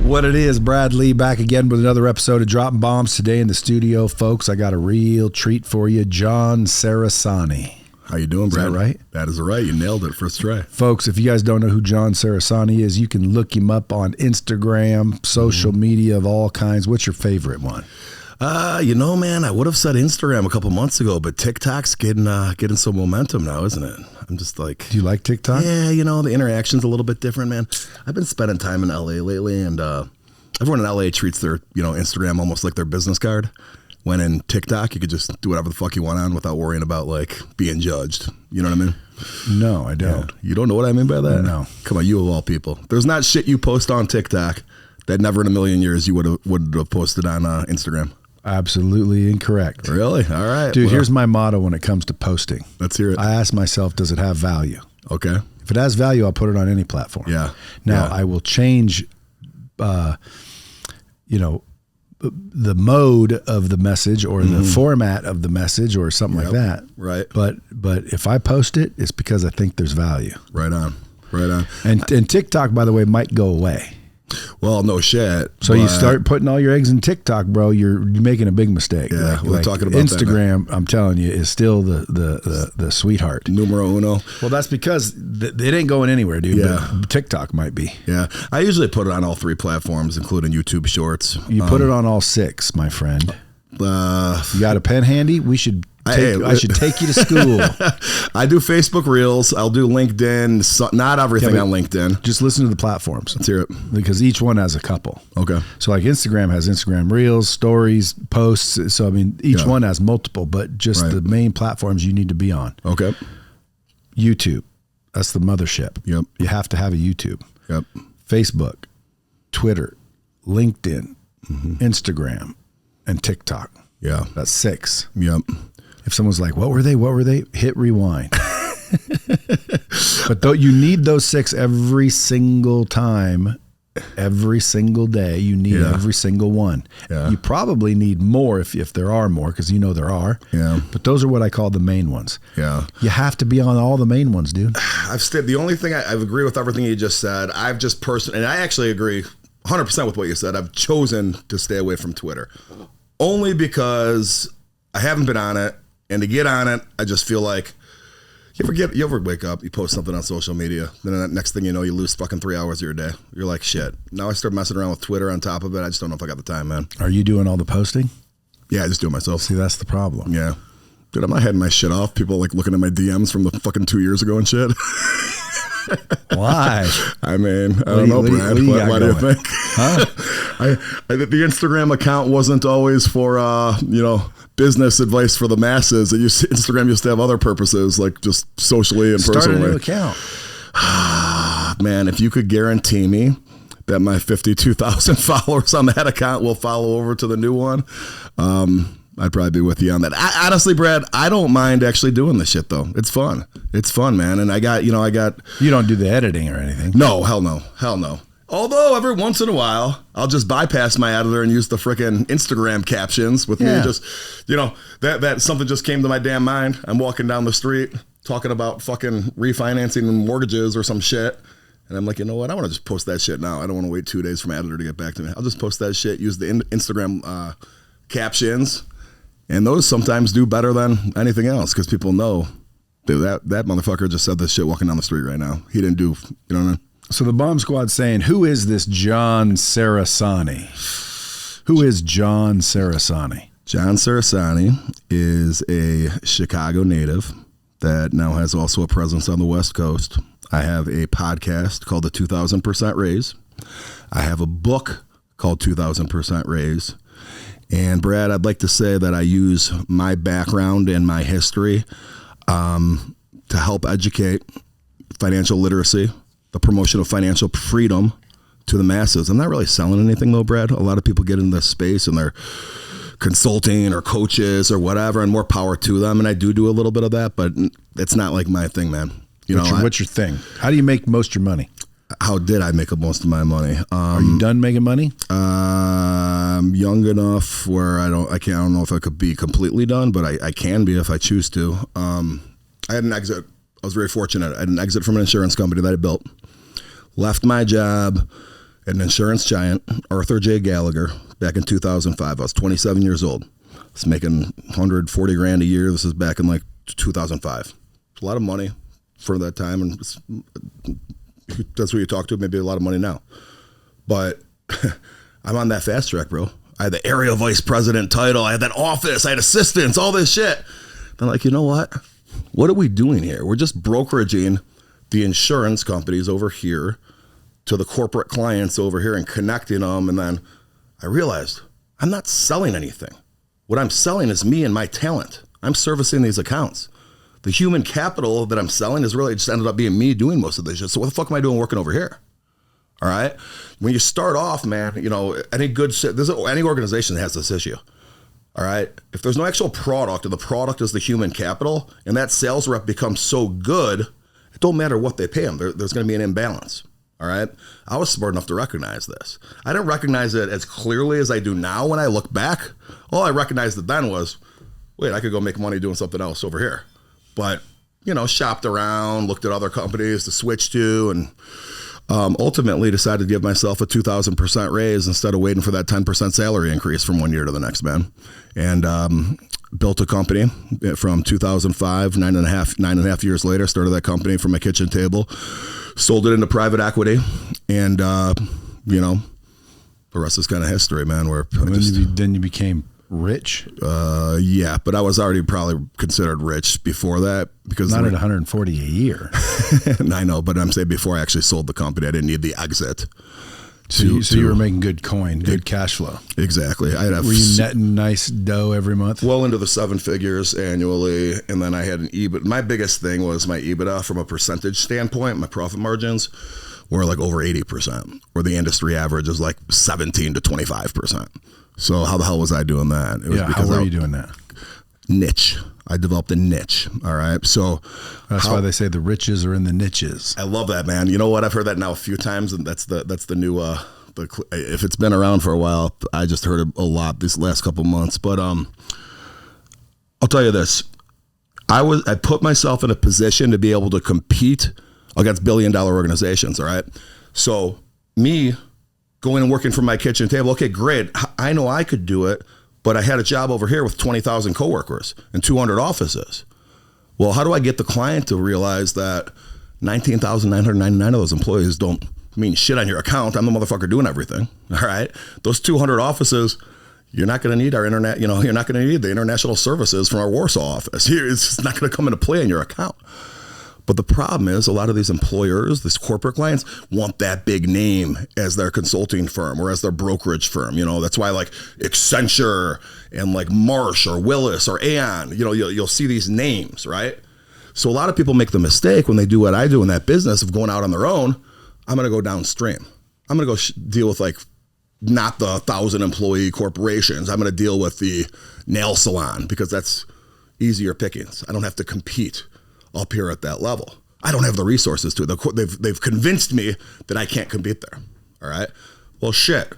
What it is, Brad Lee back again with another episode of Dropping Bombs. Today in the studio, folks, I got a real treat for you. John Cerasani. How you doing, Brad? Is that right? That is right. You nailed it first try. Folks, if you guys don't know who John Cerasani is, you can look him up on Instagram, social media of all kinds. What's your favorite one? Man, I would have said Instagram a couple months ago, but TikTok's getting some momentum now, isn't it? I'm just like... Do you like TikTok? Yeah, the interaction's a little bit different, man. I've been spending time in LA lately, and everyone in LA treats their, Instagram almost like their business card. When in TikTok, you could just do whatever the fuck you want on without worrying about, being judged. You know what I mean? No, I don't. Yeah. You don't know what I mean by that? No. Come on, you of all people. There's not shit you post on TikTok that never in a million years you would have posted on Instagram. Absolutely incorrect. Really? All right. Dude, here's my motto when it comes to posting. Let's hear it. I ask myself, does it have value? Okay. If it has value, I'll put it on any platform. Yeah. Now, I will change, the mode of the message or the format of the message or something like that. Right. But if I post it, it's because I think there's value. Right on. And TikTok, by the way, might go away. Well, no shit. So you start putting all your eggs in TikTok, bro, you're making a big mistake. Yeah, we're talking about Instagram, that, I'm telling you, is still the sweetheart. Numero uno. Well, that's because it ain't going anywhere, dude. Yeah. But TikTok might be. Yeah. I usually put it on all three platforms, including YouTube Shorts. You put it on all six, my friend. You got a pen handy? I should take you to school. I do Facebook Reels. I'll do LinkedIn. Not everything on LinkedIn. Just listen to the platforms. Let's hear it. Because each one has a couple. Okay. So like Instagram has Instagram Reels, stories, posts. So, each one has multiple, but just the main platforms you need to be on. Okay. YouTube. That's the mothership. Yep. You have to have a YouTube. Yep. Facebook, Twitter, LinkedIn, Instagram, and TikTok. Yeah. That's 6. Yep. If someone's like, what were they? Hit rewind. But you need those 6 every single time, every single day. You need every single one. Yeah. You probably need more if there are more, because there are. Yeah. But those are what I call the main ones. Yeah. You have to be on all the main ones, dude. The only thing I agree with everything you just said. And I actually agree 100% with what you said. I've chosen to stay away from Twitter. Only because I haven't been on it, and to get on it, I just feel like you ever wake up, you post something on social media, then the next thing you know, you lose fucking 3 hours of your day. You're like, shit. Now I start messing around with Twitter on top of it. I just don't know if I got the time, man. Are you doing all the posting? Yeah, I just do it myself. See, that's the problem. Yeah. Dude, I'm not heading my shit off. People looking at my DMs from the fucking 2 years ago and shit. Why? I don't know, Brad. Why do you think? Huh? The Instagram account wasn't always for, business advice for the masses. Instagram used to have other purposes, like just socially and personally. Start a new account. Man, if you could guarantee me that my 52,000 followers on that account will follow over to the new one, I'd probably be with you on that. Honestly, Brad, I don't mind actually doing this shit though. It's fun. It's fun, man. And I got. You don't do the editing or anything. No, hell no. Although every once in a while, I'll just bypass my editor and use the frickin' Instagram captions with me. Just, that something just came to my damn mind. I'm walking down the street talking about fucking refinancing mortgages or some shit. And I'm like, you know what? I want to just post that shit now. I don't want to wait 2 days for my editor to get back to me. I'll just post that shit, use the Instagram captions. And those sometimes do better than anything else because people know that motherfucker just said this shit walking down the street right now. He didn't do, you know what I mean? So the Bomb Squad's saying, who is this John Cerasani? Who is John Cerasani? John Cerasani is a Chicago native that now has also a presence on the West Coast. I have a podcast called The 2000% Raise. I have a book called 2000% Raise. And Brad, I'd like to say that I use my background and my history to help educate financial literacy, the promotion of financial freedom to the masses. I'm not really selling anything though, Brad. A lot of people get in this space and they're consulting or coaches or whatever, and more power to them. And I do a little bit of that, but it's not like my thing, man. What's your thing? How do you make most of your money? How did I make most of my money? Are you done making money? I'm young enough where I don't know if I could be completely done, but I can be if I choose to. I had an exit. I was very fortunate. I had an exit from an insurance company that I built. Left my job an insurance giant, Arthur J. Gallagher, back in 2005. I was 27 years old. I was making 140 grand a year. This is back in like 2005. It's a lot of money for that time, and that's what you talk to. Maybe a lot of money now, but I'm on that fast track, bro. I had the area vice president title. I had that office. I had assistants. All this shit. They're like, you know what? What are we doing here? We're just brokeraging the insurance companies over here to the corporate clients over here and connecting them. And then I realized I'm not selling anything. What I'm selling is me and my talent. I'm servicing these accounts. The human capital that I'm selling is really just ended up being me doing most of this shit. So what the fuck am I doing working over here? All right. When you start off, man, you know, any organization has this issue. All right. If there's no actual product and the product is the human capital and that sales rep becomes so good, it don't matter what they pay them. There's going to be an imbalance. All right. I was smart enough to recognize this. I didn't recognize it as clearly as I do now when I look back. All I recognized it then was, wait, I could go make money doing something else over here. But, you know, shopped around, looked at other companies to switch to, and ultimately decided to give myself a 2,000% raise instead of waiting for that 10% salary increase from one year to the next, man. And built a company from 2005, nine and a half years later, started that company from a kitchen table, sold it into private equity, and, you know, the rest is kind of history, man. Where then you became rich? Yeah, but I was already probably considered rich before that because not at 140 a year. I know, but I'm saying before I actually sold the company, I didn't need the exit. So you were making good coin, good cash flow. Exactly. Were you netting nice dough every month? Well into the 7 figures annually, and then I had an EBITDA. My biggest thing was my EBITDA from a percentage standpoint. My profit margins were like over 80%, where the industry average is like 17 to 25%. So how the hell was I doing that? It was because how were you doing that? Niche. I developed a niche. All right. So that's why they say the riches are in the niches. I love that, man. You know what? I've heard that now a few times, and that's the new. If it's been around for a while, I just heard it a lot these last couple months. But I'll tell you this: I put myself in a position to be able to compete against billion-dollar organizations. All right. So me going and working from my kitchen table. Okay, great. I know I could do it. But I had a job over here with 20,000 coworkers and 200 offices. Well, how do I get the client to realize that 19,999 of those employees don't mean shit on your account? I'm the motherfucker doing everything. All right. Those 200 offices, you're not going to need our internet. You know, you're not going to need the international services from our Warsaw office. Here, it's just not going to come into play in your account. But the problem is a lot of these employers, these corporate clients, want that big name as their consulting firm or as their brokerage firm. You know, that's why like Accenture and like Marsh or Willis or Aon, you know, you'll see these names, right? So a lot of people make the mistake when they do what I do in that business of going out on their own. I'm going to go downstream. I'm going to go deal with like not the 1,000 employee corporations. I'm going to deal with the nail salon because that's easier pickings. I don't have to compete up here at that level. I don't have the resources to. They've convinced me that I can't compete there. All right. Well, shit.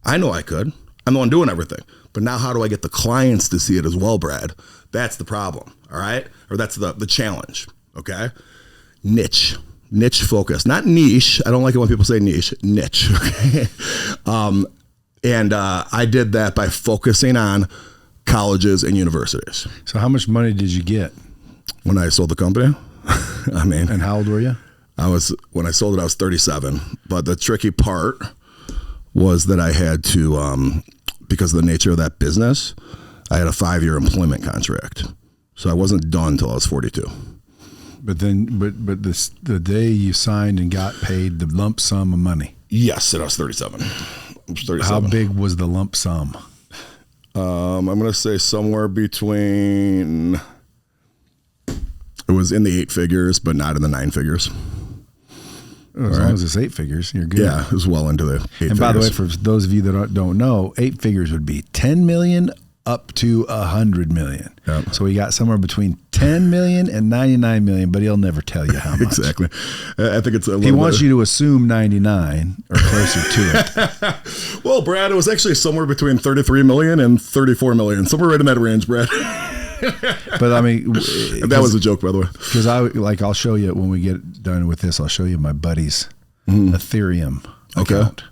I know I could. I'm the one doing everything. But now how do I get the clients to see it as well, Brad? That's the problem. All right. Or that's the challenge. Okay. Niche focus, not niche. I don't like it when people say niche. Okay. And I did that by focusing on colleges and universities. So how much money did you get when I sold the company? I mean, and how old were you? When I sold it, I was 37. But the tricky part was that I had to, because of the nature of that business, I had a 5-year employment contract. So I wasn't done until I was 42. But the day you signed and got paid the lump sum of money. Yes, and I was 37. How big was the lump sum? I'm going to say somewhere between, it was in the 8 figures, but not in the 9 figures. As long as it's 8 figures, you're good. Yeah, it was well into the 8 figures. And by the way, for those of you that don't know, 8 figures would be 10 million up to 100 million. Yep. So we got somewhere between 10 million and 99 million, but he'll never tell you how much. Exactly. I think it's a little He wants you to assume 99 or closer to it. Well, Brad, it was actually somewhere between 33 million and 34 million. Somewhere right in that range, Brad. But I mean, that was a joke, by the way. Because I'll show you when we get done with this. I'll show you my buddy's Ethereum account.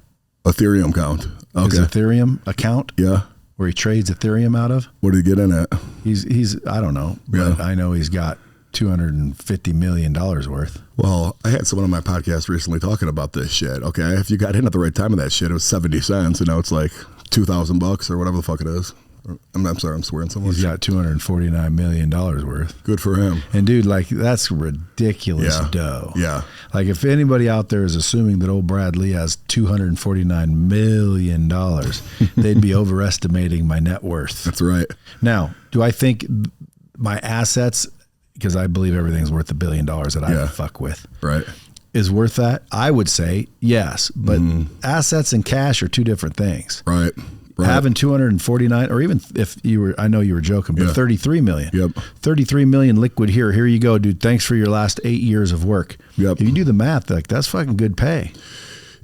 Ethereum account. Okay. His Ethereum account? Yeah. Where he trades Ethereum out of? What did he get in it? He's I don't know, but I know he's got $250 million worth. Well, I had someone on my podcast recently talking about this shit. Okay, if you got in at the right time of that shit, it was 70 cents, and now it's like $2,000 or whatever the fuck it is. I'm sorry, I'm swearing so much. He's got $249 million worth. Good for him. And dude, like, that's ridiculous dough. Yeah. Like, if anybody out there is assuming that old Brad Lee has $249 million, they'd be overestimating my net worth. That's right. Now, do I think my assets, because I believe everything's worth $1 billion that I fuck with, right, is worth that? I would say yes, but assets and cash are two different things. Right. Having 249, or even if you were, I know you were joking, but 33 million. Yep. 33 million liquid here. Here you go, dude. Thanks for your last 8 years of work. Yep. If you do the math, like, that's fucking good pay.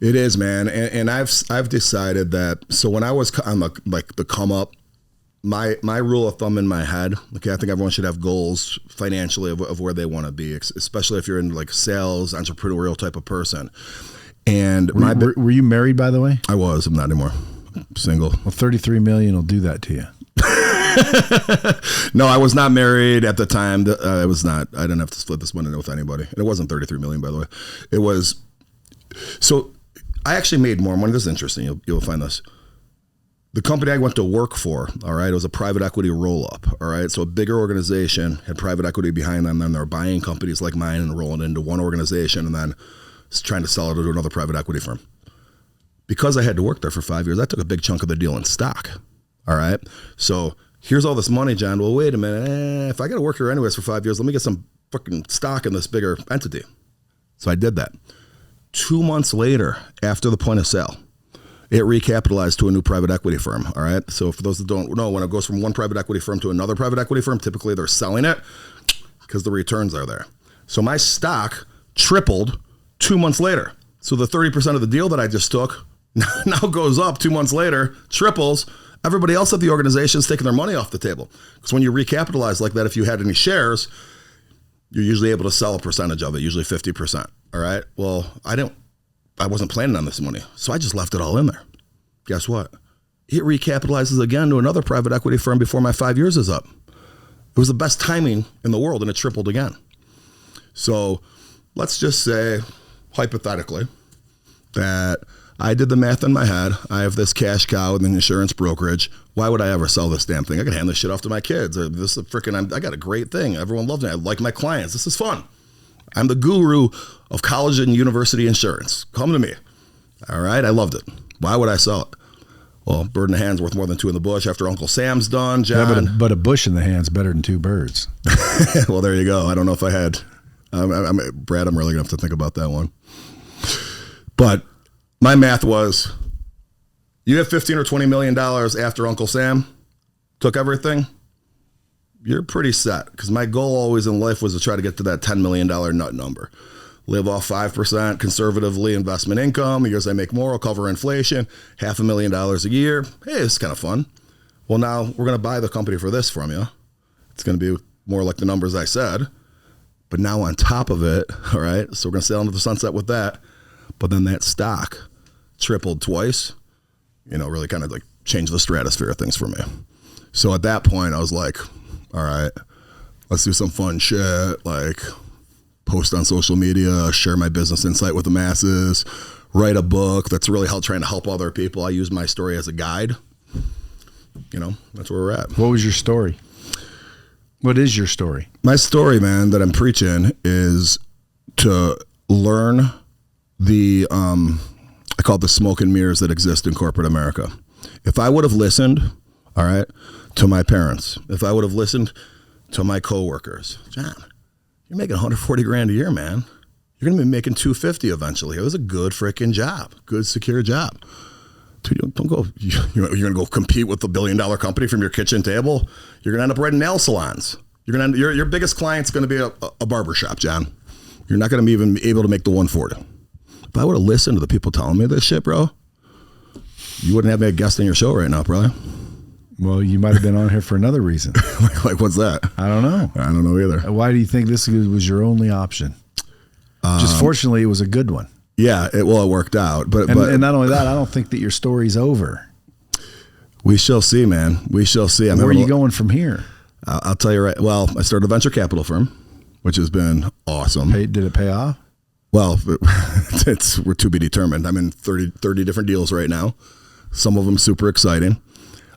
It is, man. And I've decided that. So when I was on the come up, my rule of thumb in my head, okay, I think everyone should have goals financially of where they want to be, especially if you're in like sales, entrepreneurial type of person. And were you married, by the way? I was. I'm not anymore. Single. Well, 33 million will do that to you. No, I was not married at the time. I was not. I didn't have to split this money with anybody. And it wasn't 33 million, by the way. It was. So I actually made more money. This is interesting. You'll find this. The company I went to work for, all right, it was a private equity roll-up, all right? So a bigger organization had private equity behind them, and they're buying companies like mine and rolling into one organization and then trying to sell it to another private equity firm. Because I had to work there for 5 years, I took a big chunk of the deal in stock, all right? So here's all this money, John. Well, wait a minute. If I got to work here anyways for 5 years, let me get some fucking stock in this bigger entity. So I did that. 2 months later, after the point of sale, it recapitalized to a new private equity firm, all right? So for those that don't know, when it goes from one private equity firm to another private equity firm, typically they're selling it because the returns are there. So my stock tripled 2 months later. So the 30% of the deal that I just took now goes up 2 months later, triples. Everybody else at the organization is taking their money off the table. Because when you recapitalize like that, if you had any shares, you're usually able to sell a percentage of it, usually 50%, all right? Well, I wasn't planning on this money, so I just left it all in there. Guess what? It recapitalizes again to another private equity firm before my 5 years is up. It was the best timing in the world, and it tripled again. So let's just say, hypothetically, that I did the math in my head. I have this cash cow in the insurance brokerage. Why would I ever sell this damn thing? I could hand this shit off to my kids. This is I got a great thing. Everyone loves me. I like my clients. This is fun. I'm the guru of college and university insurance. Come to me. All right. I loved it. Why would I sell it? Well, bird in the hand's worth more than two in the bush after Uncle Sam's done, John. Yeah, but a bush in the hand's better than two birds. Well, there you go. I don't know if I had. Brad, I'm really going to have to think about that one. But my math was, you have $15 or $20 million after Uncle Sam took everything, you're pretty set. Because my goal always in life was to try to get to that $10 million nut number. Live off 5% conservatively investment income. Years I make more, I'll cover inflation. $500,000 a year. Hey, it's kind of fun. Well, now we're going to buy the company for this from you. It's going to be more like the numbers I said. But now on top of it, all right, so we're going to sail into the sunset with that. But then that stock tripled twice, really kind of like changed the stratosphere of things for me. So at that point, I was like, all right, let's do some fun shit, like post on social media, share my business insight with the masses, write a book that's really trying to help other people. I use my story as a guide. That's where we're at. What was your story? What is your story? My story, man, that I'm preaching is to learn I call it the smoke and mirrors that exist in corporate America. If I would have listened, all right, to my parents, if I would have listened to my coworkers, John, you're making $140,000 a year, man. You're going to be making $250 eventually. It was a good freaking job, good secure job. Dude, don't go. You're going to go compete with the $1 billion company from your kitchen table. You're going to end up running nail salons. Your biggest client's going to be a barbershop, John. You're not going to be even able to make the 140. If I would have listened to the people telling me this shit, bro, you wouldn't have me a guest on your show right now, brother. Well, you might have been on here for another reason. like what's that? I don't know. I don't know either. Why do you think this was your only option? Just fortunately, it was a good one. Yeah, it worked out. But not only that, I don't think that your story's over. We shall see, man. We shall see. Where are you going from here? I'll tell you right. Well, I started a venture capital firm, which has been awesome. Did it pay off? Well, we're to be determined. I'm in 30 different deals right now. Some of them super exciting.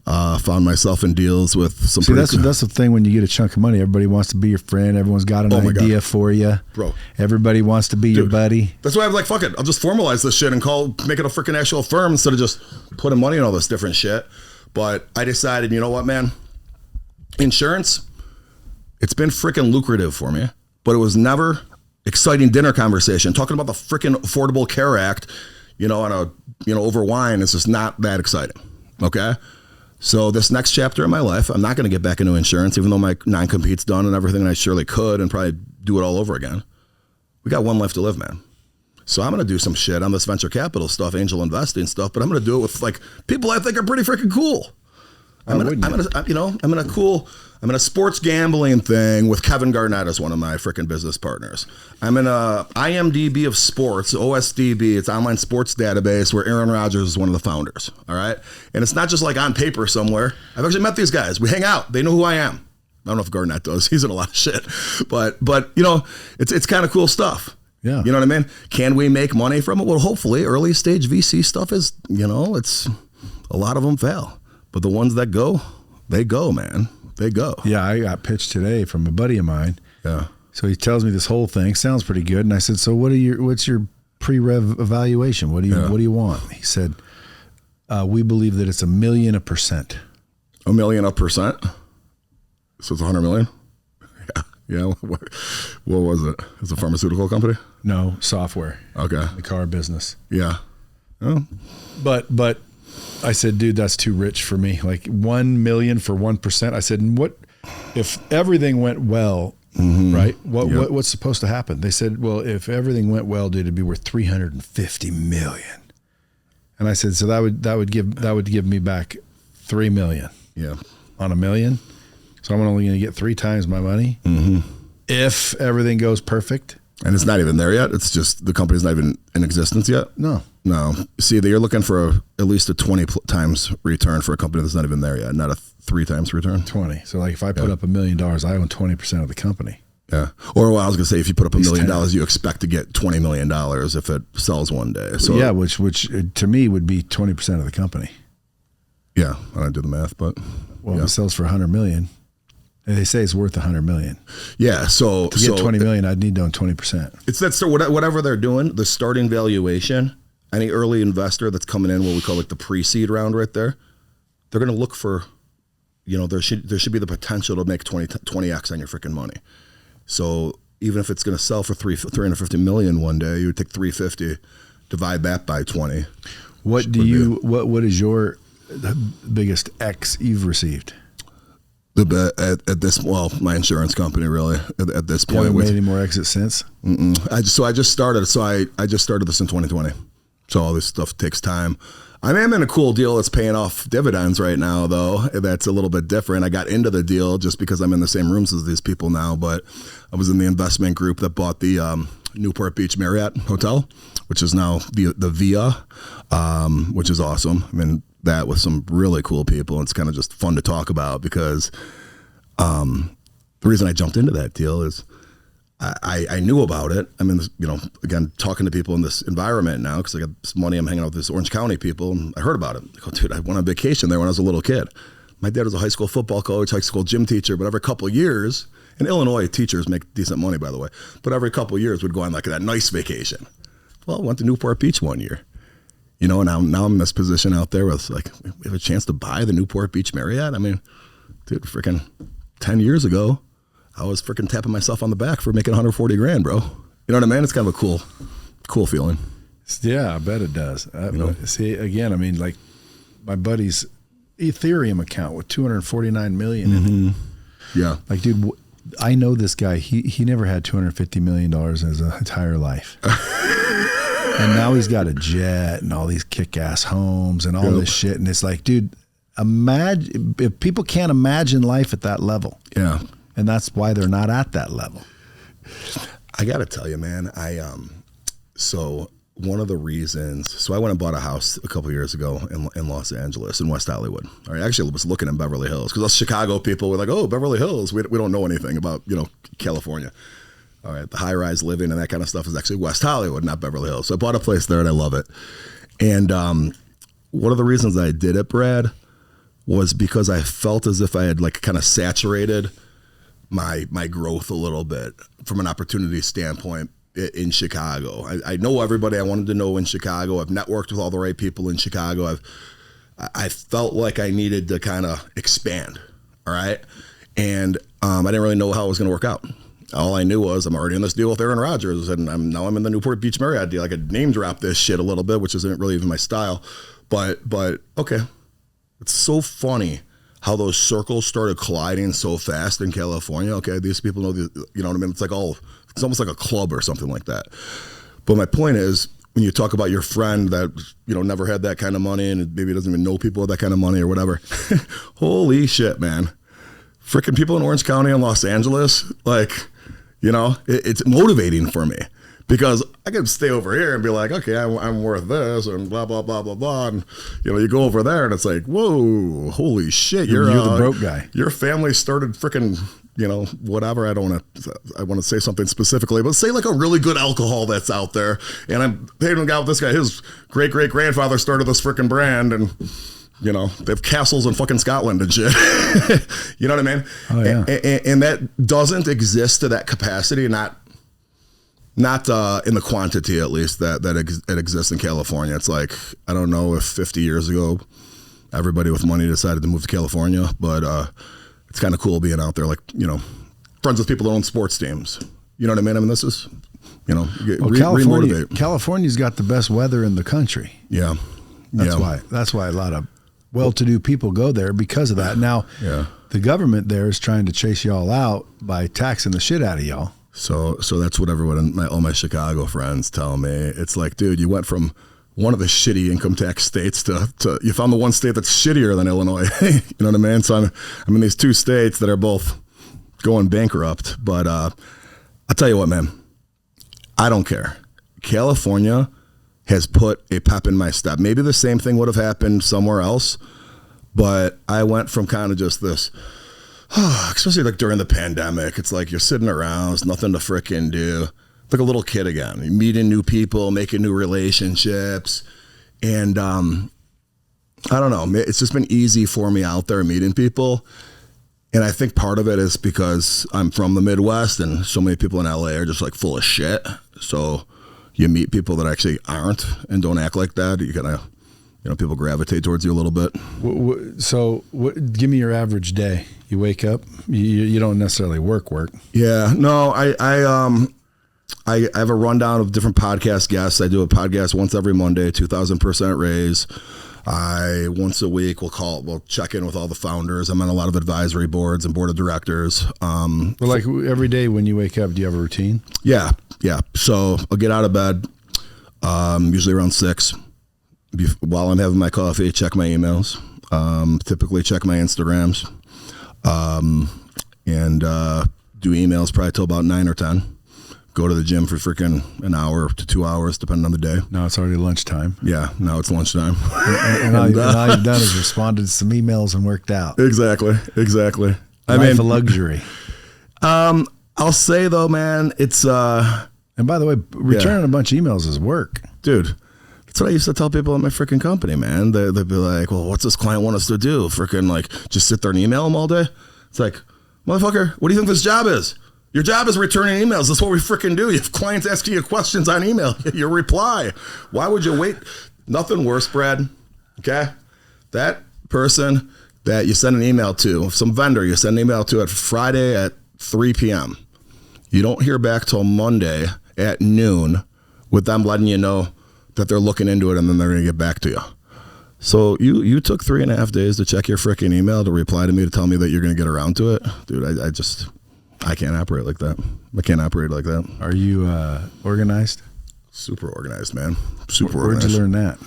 Found myself in deals with some. See, that's the thing when you get a chunk of money. Everybody wants to be your friend. Everyone's got an idea for you, bro. Everybody wants to be your buddy. That's why I'm like, fuck it. I'll just formalize this shit and make it a freaking actual firm instead of just putting money in all this different shit. But I decided, you know what, man? Insurance, it's been freaking lucrative for me, but it was never exciting dinner conversation. Talking about the freaking Affordable Care Act, over wine is just not that exciting. Okay. So this next chapter in my life, I'm not going to get back into insurance, even though my non-compete's done and everything, and I surely could and probably do it all over again. We got one life to live, man. So I'm going to do some shit on this venture capital stuff, angel investing stuff, but I'm going to do it with like people I think are pretty freaking cool. I'm in a sports gambling thing with Kevin Garnett as one of my freaking business partners. I'm in a IMDb of sports, OSDB. It's online sports database where Aaron Rodgers is one of the founders. All right. And it's not just like on paper somewhere. I've actually met these guys. We hang out. They know who I am. I don't know if Garnett does. He's in a lot of shit, but it's kind of cool stuff. Yeah. You know what I mean? Can we make money from it? Well, hopefully early stage VC stuff is, it's a lot of them fail. But the ones that go, they go, man. They go. Yeah, I got pitched today from a buddy of mine. Yeah. So he tells me this whole thing sounds pretty good, and I said, "So what's your pre-rev evaluation? What do you want?" He said, "We believe that it's $1 million a percent." $1 million a percent? So it's 100 million? Yeah. What was it? It's a pharmaceutical company? No, software. Okay. The car business. Yeah. Oh. But I said, dude, that's too rich for me. Like 1 million for 1%. I said, what if everything went well, right? What's supposed to happen? They said, well, if everything went well, dude, it'd be worth 350 million. And I said, so that would give me back 3 million. Yeah. On $1 million. So I'm only going to get 3 times my money if everything goes perfect. And it's not even there yet. It's just the company's not even in existence yet. No. See, you're looking for at least a 20 times return for a company that's not even there yet, not a 3 times return. 20. So like if I put up $1 million, I own 20% of the company. Yeah. Or I was going to say, if you put up $1 million, you expect to get $20 million if it sells one day. So yeah, which to me would be 20% of the company. Yeah. I don't do the math, but if it sells for 100 million, and they say it's worth 100 million. Yeah. So to get 20 million, I'd need to own 20%. It's that. So whatever they're doing, the starting valuation, any early investor that's coming in, what we call like the pre-seed round right there, they're going to look for, there should be the potential to make 20x on your freaking money. So even if it's going to sell for 350 million one day, you would take 350, divide that by 20. What is your biggest X you've received? At this, my insurance company really at this point. Haven't made any more exits since? I just started this in 2020. So all this stuff takes time. I am in a cool deal that's paying off dividends right now, though. That's a little bit different. I got into the deal just because I'm in the same rooms as these people now, but I was in the investment group that bought the Newport Beach Marriott Hotel, which is now the Vea, which is awesome. I mean, that with some really cool people. It's kind of just fun to talk about because the reason I jumped into that deal is I knew about it. I mean, again, talking to people in this environment now because I got some money. I'm hanging out with this Orange County people, and I heard about it. I go, dude, I went on vacation there when I was a little kid. My dad was a high school football coach, high school gym teacher, but every couple of years, in Illinois, teachers make decent money, by the way, but every couple of years we'd go on like that nice vacation. Well, I went to Newport Beach one year. And now I'm in this position out there with like, we have a chance to buy the Newport Beach Marriott. I mean, dude, freaking 10 years ago, I was freaking tapping myself on the back for making $140,000, bro. You know what I mean? It's kind of a cool feeling. Yeah, I bet it does. See, again, I mean, like my buddy's Ethereum account with 249 million in it. Yeah. Like, dude, I know this guy. He never had $250 million in his entire life. And now he's got a jet and all these kick-ass homes and all this shit. And it's like, dude, imagine if people can't imagine life at that level. Yeah. And that's why they're not at that level. I got to tell you, man, so one of the reasons, so I went and bought a house a couple years ago in Los Angeles, in West Hollywood. I actually was looking in Beverly Hills because us Chicago people were like, oh, Beverly Hills, we don't know anything about, California. All right, the high-rise living and that kind of stuff is actually West Hollywood, not Beverly Hills. So I bought a place there and I love it. And one of the reasons I did it, Brad, was because I felt as if I had like kind of saturated my growth a little bit from an opportunity standpoint in Chicago. I know everybody I wanted to know in Chicago. I've networked with all the right people in Chicago. I felt like I needed to kind of expand. All right. And I didn't really know how it was going to work out. All I knew was I'm already in this deal with Aaron Rodgers, and now I'm in the Newport Beach Marriott deal. I could name drop this shit a little bit, which isn't really even my style. But okay. It's so funny how those circles started colliding so fast in California. Okay, these people know, you know what I mean? It's almost like a club or something like that. But my point is, when you talk about your friend that, never had that kind of money and maybe doesn't even know people with that kind of money or whatever, holy shit, man. Freaking people in Orange County and Los Angeles, it's motivating for me. Because I could stay over here and be like, okay, I'm worth this and blah, blah, blah, blah, blah. And, you go over there and it's like, whoa, holy shit. You're the broke guy. Your family started freaking, whatever. I want to say something specifically, but say like a really good alcohol that's out there. And I'm paying out this guy, his great-great-grandfather started this freaking brand and, they have castles in fucking Scotland and shit. You know what I mean? Oh, yeah. And that doesn't exist to that capacity, not in the quantity, at least, that exists in California. It's like, I don't know if 50 years ago, everybody with money decided to move to California, but it's kind of cool being out there, friends with people that own sports teams. You know what I mean? This is, California's got the best weather in the country. Yeah. That's why a lot of well-to-do people go there because of that. Now, the government there is trying to chase y'all out by taxing the shit out of y'all. So that's what all my Chicago friends tell me. It's like, dude, you went from one of the shitty income tax states to you found the one state that's shittier than Illinois. You know what I mean? So I'm in these two states that are both going bankrupt. But I'll tell you what, man, I don't care. California has put a pep in my step. Maybe the same thing would have happened somewhere else, but I went from kind of just this, especially like during the pandemic, it's like you're sitting around, there's nothing to frickin' do. Like a little kid again. You're meeting new people, making new relationships. And I don't know, it's just been easy for me out there meeting people. And I think part of it is because I'm from the Midwest and so many people in LA are just like full of shit. So you meet people that actually aren't and don't act like that. You kind of, people gravitate towards you a little bit. So give me your average day. You wake up, you don't necessarily work. Yeah, no, I have a rundown of different podcast guests. I do a podcast once every Monday, 2,000% raise. Once a week we'll check in with all the founders. I'm on a lot of advisory boards and board of directors. Like every day when you wake up, do you have a routine? Yeah. So I'll get out of bed, usually around 6. While I'm having my coffee, check my emails. Typically check my Instagrams, and do emails probably till about 9 or 10. Go to the gym for freaking an hour to 2 hours, depending on the day. Now it's already lunchtime. Yeah, now it's lunchtime. and all you've done is responded to some emails and worked out. Exactly. Life of luxury. I'll say though, man, it's and by the way, returning a bunch of emails is work, dude. That's what I used to tell people at my freaking company, man. They'd be like, well, what's this client want us to do? Freaking like just sit there and email them all day? It's like, motherfucker, what do you think this job is? Your job is returning emails. That's what we freaking do. You have clients asking you questions on email. You reply. Why would you wait? Nothing worse, Brad. Okay? That person that you send an email to, some vendor you send an email to at Friday at 3 p.m. You don't hear back till Monday at noon with them letting you know that they're looking into it and then they're going to get back to you. So you took 3.5 days to check your freaking email to reply to me to tell me that you're going to get around to it? Dude, I can't operate like that. I can't operate like that. Are you organized? Super organized, man. Super Where'd organized. you learn that?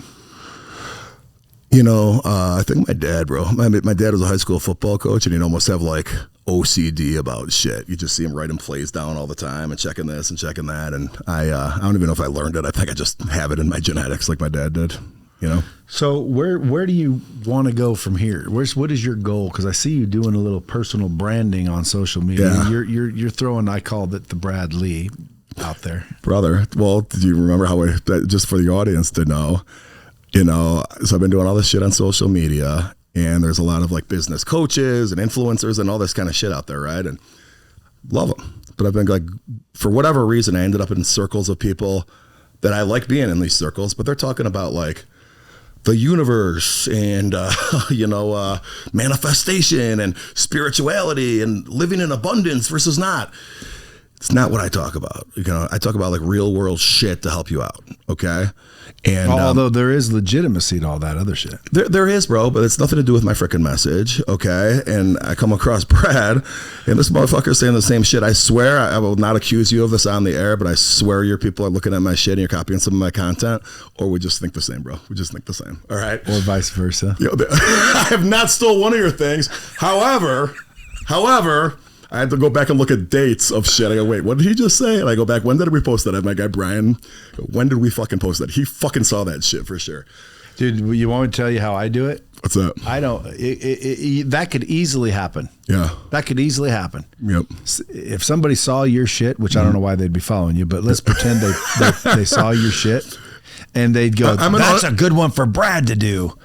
I think my dad, bro. My dad was a high school football coach, and he'd almost have like OCD about shit. You just see him writing plays down all the time and checking this and checking that. And I don't even know if I learned it. I think I just have it in my genetics like my dad did, you know? So where do you want to go from here? What is your goal? Because I see you doing a little personal branding on social media. Yeah. You're throwing, I called it the Brad Lee out there. Brother, well, do you remember how just for the audience to know, you know, so I've been doing all this shit on social media, and there's a lot of like business coaches and influencers and all this kind of shit out there, right? And love them. But I've been like, for whatever reason, I ended up in circles of people that I like being in these circles, but they're talking about like the universe and, manifestation and spirituality and living in abundance versus not. It's not what I talk about. You know, I talk about like real world shit to help you out. Okay. And although there is legitimacy to all that other shit. There is, bro, but it's nothing to do with my freaking message. Okay. And I come across Brad and this motherfucker saying the same shit. I swear I will not accuse you of this on the air, but I swear your people are looking at my shit and you're copying some of my content, or we just think the same, bro. We just think the same. All right. Or vice versa. You know, I have not stole one of your things. However, I had to go back and look at dates of shit. I go, wait, what did he just say? And I go back, when did we post that? I have my guy Brian, when did we fucking post that? He fucking saw that shit for sure. Dude, you want me to tell you how I do it? What's that? I don't. That could easily happen. Yeah. That could easily happen. Yep. If somebody saw your shit, which I don't know why they'd be following you, but let's pretend they saw your shit. And they'd go, that's a good one for Brad to do.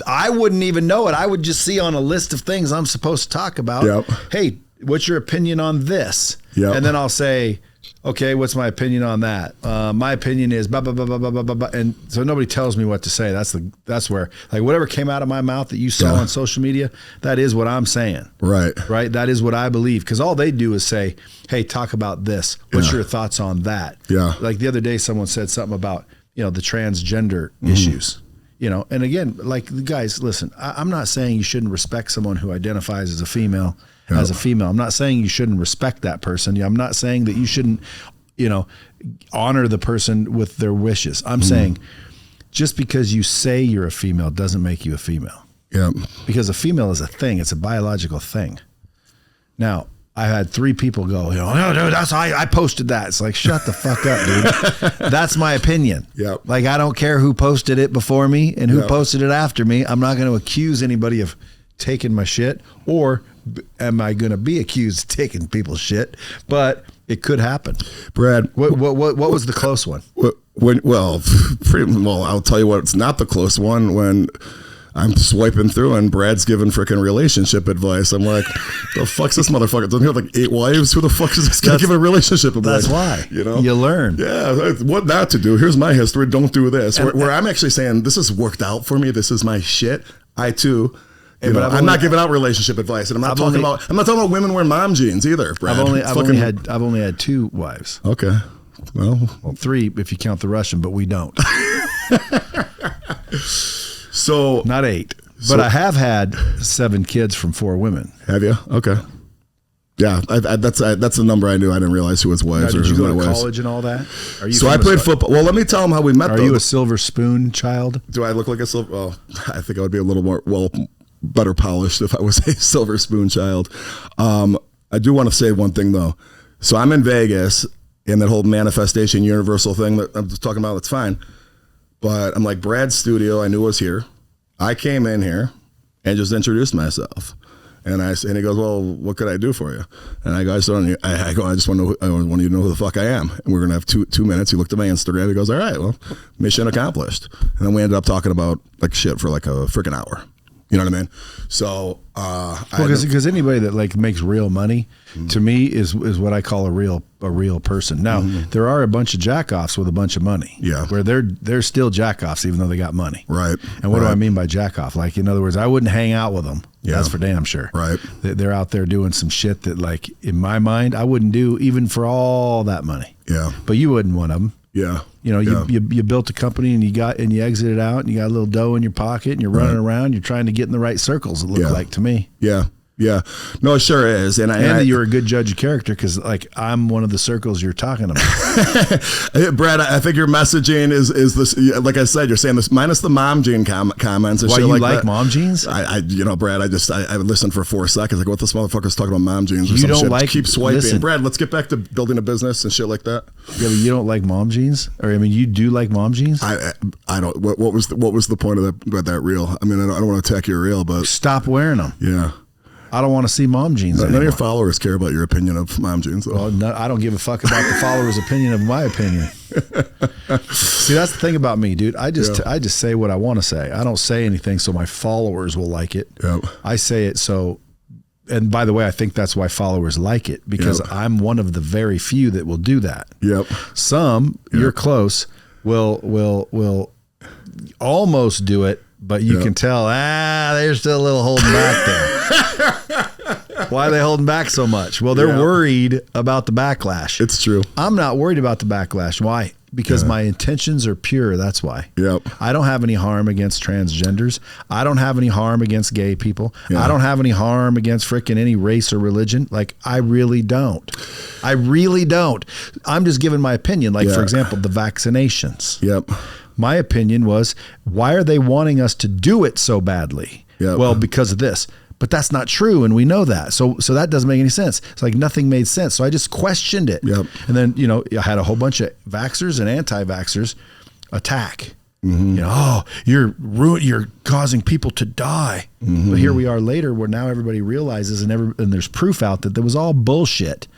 I wouldn't even know it. I would just see on a list of things I'm supposed to talk about. Yep. Hey, what's your opinion on this? Yep. And then I'll say, okay, what's my opinion on that? My opinion is blah, blah, blah, blah, blah, blah, blah. And so nobody tells me what to say. That's where, like, whatever came out of my mouth that you saw on social media, that is what I'm saying. Right. Right. That is what I believe. Because all they do is say, hey, talk about this. What's your thoughts on that? Yeah. Like the other day, someone said something about, you know, the transgender issues, you know, and again, like, guys, listen, I'm not saying you shouldn't respect someone who identifies as a female. As a female, I'm not saying you shouldn't respect that person. I'm not saying that you shouldn't, you know, honor the person with their wishes. I'm saying just because you say you're a female doesn't make you a female. Yeah. Because a female is a thing. It's a biological thing. Now, I had 3 people go, you know, no, dude, I posted that. It's like, shut the fuck up, dude. That's my opinion. Yep. Like, I don't care who posted it before me and who posted it after me. I'm not going to accuse anybody of taking my shit, or am I going to be accused of taking people's shit? But it could happen. Brad, what was the close one? I'll tell you what, it's not the close one. When I'm swiping through and Brad's giving freaking relationship advice, I'm like, the fuck's this motherfucker? Doesn't he have like 8 wives? Who the fuck is this guy giving relationship advice? That's why. You know? You learn. Yeah, what not to do. Here's my history. Don't do this. Where I'm actually saying, this has worked out for me. This is my shit. I too. I'm not giving out relationship advice, and I'm not talking about women wearing mom jeans either, Brad. I've only had 2 wives. Okay, well, 3 if you count the Russian, but we don't. So not 8, but I have had 7 kids from 4 women. Have you? Okay. Yeah, that's the number I knew. I didn't realize who his wives now, or did you who go to was. College and all that? So I played football. Well, let me tell them how we met. Are you a silver spoon child? Do I look like a silver? Well, I think I would be a little more better polished if I was a silver spoon child. I do want to say one thing though. So I'm in Vegas, and that whole manifestation universal thing that I'm just talking about, that's fine. But I'm like, Brad's studio, I knew was here. I came in here and just introduced myself. And he goes, well, what could I do for you? And I go, I just want you to know who the fuck I am. And we're going to have two minutes. He looked at my Instagram. He goes, all right, well, mission accomplished. And then we ended up talking about like shit for like a freaking hour. You know what I mean? So, because anybody that like makes real money, to me is what I call a real person. Now, there are a bunch of jackoffs with a bunch of money. Yeah, where they're still jackoffs even though they got money. Right. And what do I mean by jackoff? Like, in other words, I wouldn't hang out with them. Yeah. That's for damn sure. Right. They're out there doing some shit that, like, in my mind, I wouldn't do even for all that money. Yeah. But you wouldn't one of them. Yeah. You know, you built a company and you exited out and you got a little dough in your pocket and you're running around. You're trying to get in the right circles, it looked like to me. Yeah. Yeah. No, it sure is. And that you're a good judge of character because, like, I'm one of the circles you're talking about. Brad, I think your messaging is this, like I said, you're saying this minus the mom gene comments and Why, shit you like that. mom jeans? Brad, I listened for 4 seconds. Like, what this motherfucker's talking about mom jeans or you some don't shit. Like, keep swiping. listen, Brad, let's get back to building a business and shit like that. Yeah, but you don't like mom jeans? Or, I mean, you do like mom jeans? I don't, what was the point of that reel? I mean, I don't want to attack your reel, but. Stop wearing them. Yeah. I don't want to see mom jeans None anymore. of your followers care about your opinion of mom jeans, though. Well, no, I don't give a fuck about the followers' opinion of my opinion. See, that's the thing about me, dude. I just say what I want to say. I don't say anything so my followers will like it. Yep. I say it so, and by the way, I think that's why followers like it, because I'm one of the very few that will do that. Yep. Some, you're close, will almost do it, but you can tell, they're still a little holding back there. Why are they holding back so much? Well, they're worried about the backlash. It's true. I'm not worried about the backlash. Why? Because my intentions are pure. That's why. Yep. I don't have any harm against transgenders. I don't have any harm against gay people. Yeah. I don't have any harm against frickin' any race or religion. Like, I really don't. I really don't. I'm just giving my opinion. Like, for example, the vaccinations. Yep. My opinion was, why are they wanting us to do it so badly? Yep. Well, because of this. But that's not true, and we know that. So that doesn't make any sense. It's like nothing made sense. So I just questioned it. Yep. And then, I had a whole bunch of vaxxers and anti-vaxxers attack. Mm-hmm. You're causing people to die. Mm-hmm. But here we are later where now everybody realizes and there's proof out that was all bullshit.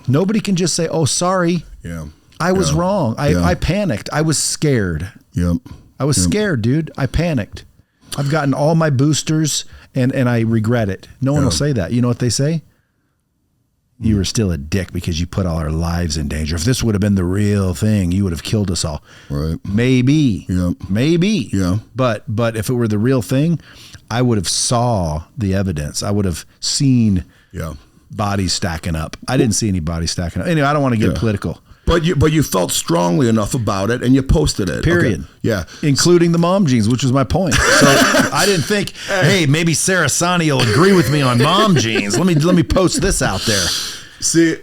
Nobody can just say, oh, sorry. Yeah. I was wrong. I panicked. I was scared. Yep. I was scared, dude. I panicked. I've gotten all my boosters and I regret it. No one will say that. You know what they say? You were still a dick because you put all our lives in danger. If this would have been the real thing, you would have killed us all. Right. Maybe. Yep. Maybe. Yeah. But if it were the real thing, I would have saw the evidence. I would have seen bodies stacking up. I didn't see any bodies stacking up. Anyway, I don't want to get political. But you felt strongly enough about it and you posted it. Period. Okay. Yeah. Including the mom jeans, which was my point. So I didn't think, hey, maybe Cerasani will agree with me on mom jeans. Let me post this out there.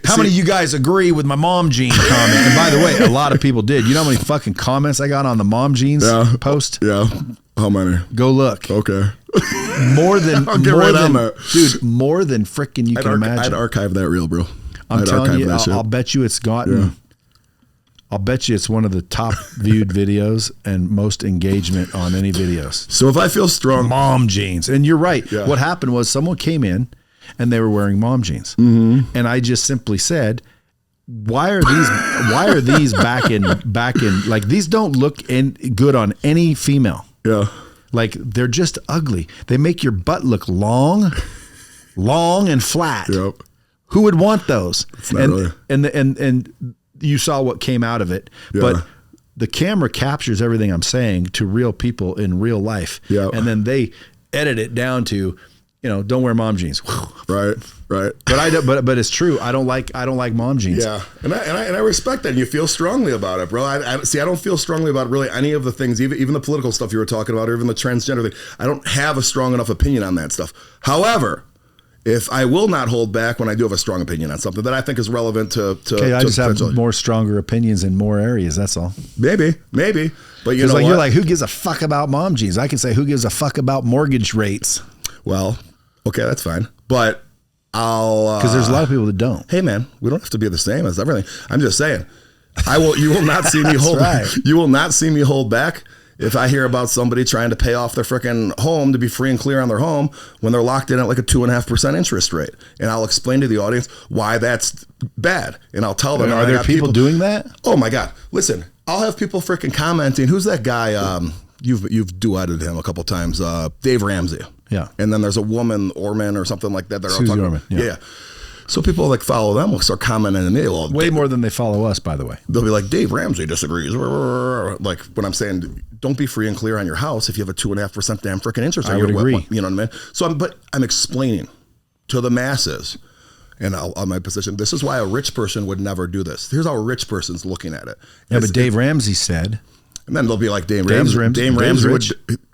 How many of you guys agree with my mom jean comment? And by the way, a lot of people did. You know how many fucking comments I got on the mom jeans post? Yeah. How many? Go look. Okay. More than dude, more than frickin' you can imagine. I'd archive that reel, bro. I'm telling you, I'll bet you it's gotten. Yeah. I'll bet you it's one of the top viewed videos and most engagement on any videos. So if I feel strong, mom jeans, and you're right. Yeah. What happened was someone came in and they were wearing mom jeans, and I just simply said, "Why are these back in like these don't look good on any female? Yeah, like they're just ugly. They make your butt look long and flat. Yep. Who would want those? Really. And you saw what came out of it, but the camera captures everything I'm saying to real people in real life. Yeah. And then they edit it down to, don't wear mom jeans. Right. But it's true. I don't like mom jeans. Yeah. And I respect that. And you feel strongly about it, bro. I don't feel strongly about really any of the things, even the political stuff you were talking about, or even the transgender thing. I don't have a strong enough opinion on that stuff. However, if I will not hold back when I do have a strong opinion on something that I think is relevant to I just have more stronger opinions in more areas. That's all. Maybe. But you know, you're like, who gives a fuck about mom jeans? I can say, who gives a fuck about mortgage rates? Well, okay, that's fine. But because there's a lot of people that don't. Hey man, we don't have to be the same as everything. I'm just saying, you will not see me hold. Right. You will not see me hold back. If I hear about somebody trying to pay off their freaking home to be free and clear on their home when they're locked in at like a 2.5% interest rate, and I'll explain to the audience why that's bad, and I'll tell them. Are there people doing that? Oh my God! Listen, I'll have people freaking commenting. Who's that guy? You've duetted him a couple times. Dave Ramsey. Yeah. And then there's a woman, Orman or something like that. They're all talking Orman. Yeah. So people like follow them will start commenting to me. Well, way more than they follow us, by the way. They'll be like, Dave Ramsey disagrees. Like when I'm saying, don't be free and clear on your house if you have a 2.5% damn freaking interest rate. I would agree. You know what I mean? So I'm explaining to the masses, and on my position, this is why a rich person would never do this. Here's how a rich person's looking at it. Yeah, but Dave Ramsey said. And then they'll be like, Dave Ramsey would.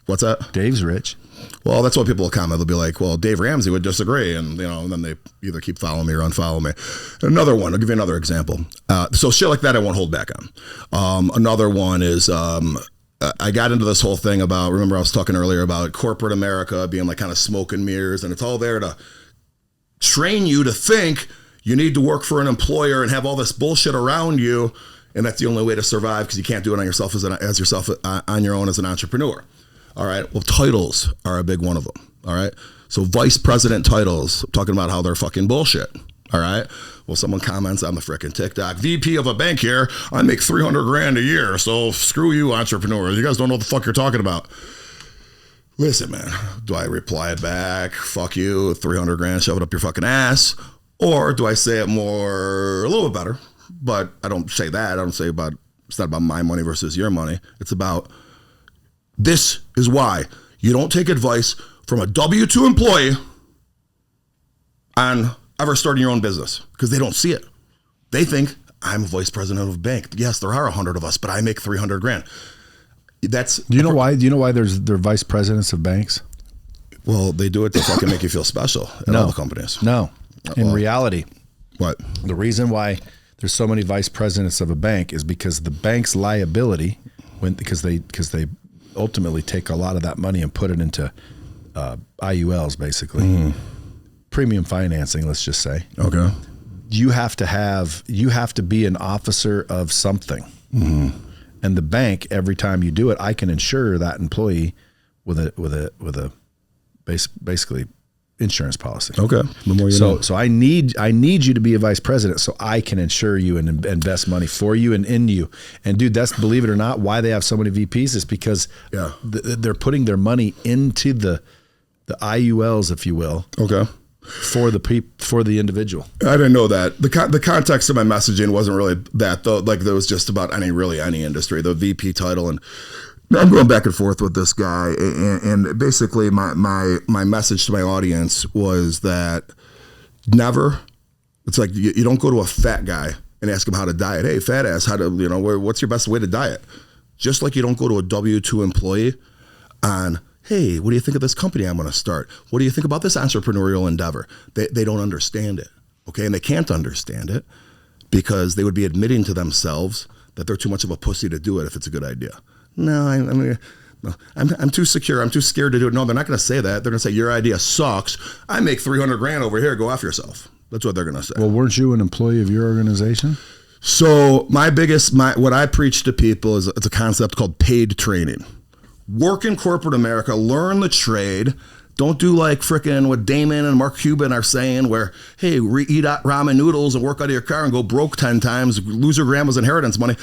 What's that? Dave's rich. Well, that's what people will comment. They'll be like, well, Dave Ramsey would disagree. And, and then they either keep following me or unfollow me. Another one, I'll give you another example. So shit like that, I won't hold back on. Another one is, I got into this whole thing about, remember I was talking earlier about corporate America being like kind of smoke and mirrors, and it's all there to train you to think you need to work for an employer and have all this bullshit around you. And that's the only way to survive because you can't do it on yourself on your own as an entrepreneur. All right. Well, titles are a big one of them. All right. So vice president titles, talking about how they're fucking bullshit. All right. Well, someone comments on the frickin' TikTok, VP of a bank here, I make $300,000 a year. So screw you, entrepreneurs. You guys don't know what the fuck you're talking about. Listen, man, do I reply back? Fuck you, $300,000, shove it up your fucking ass. Or do I say it more, a little bit better? But I don't say that. I don't say it's not about my money versus your money. It's about, this is why you don't take advice from a W-2 employee on ever starting your own business, because they don't see it. They think, I'm a vice president of a bank. Yes, there are 100 of us, but I make $300,000. Do you know why? Do you know why they're vice presidents of banks? Well, they do it to fucking make you feel special in all the companies. No. In reality, what? The reason why there's so many vice presidents of a bank is because the bank's liability, because they ultimately take a lot of that money and put it into IULs, basically. Premium financing, let's just say. Okay. You have to be an officer of something. And the bank, every time you do it, I can insure that employee with a basically insurance policy. Okay. The more you know. So I need you to be a vice president so I can insure you and invest money for you and in you. And dude, that's, believe it or not, why they have so many VPs is because they're putting their money into the IULs, if you will. Okay. For the individual. I didn't know that. The context of my messaging wasn't really that, though. Like, there was just about any industry, the VP title. And I'm going back and forth with this guy. And basically my message to my audience was that it's like you don't go to a fat guy and ask him how to diet. Hey, fat ass, what's your best way to diet? Just like you don't go to a W-2 employee on, hey, what do you think of this company I'm going to start? What do you think about this entrepreneurial endeavor? They don't understand it, okay? And they can't understand it because they would be admitting to themselves that they're too much of a pussy to do it if it's a good idea. No, I'm too secure. I'm too scared to do it. No, they're not going to say that. They're going to say, your idea sucks. I make $300,000 over here. Go off yourself. That's what they're going to say. Well, weren't you an employee of your organization? So what I preach to people is it's a concept called paid training. Work in corporate America, learn the trade. Don't do like frickin' what Damon and Mark Cuban are saying where, hey, eat ramen noodles and work out of your car and go broke 10 times, lose your grandma's inheritance money.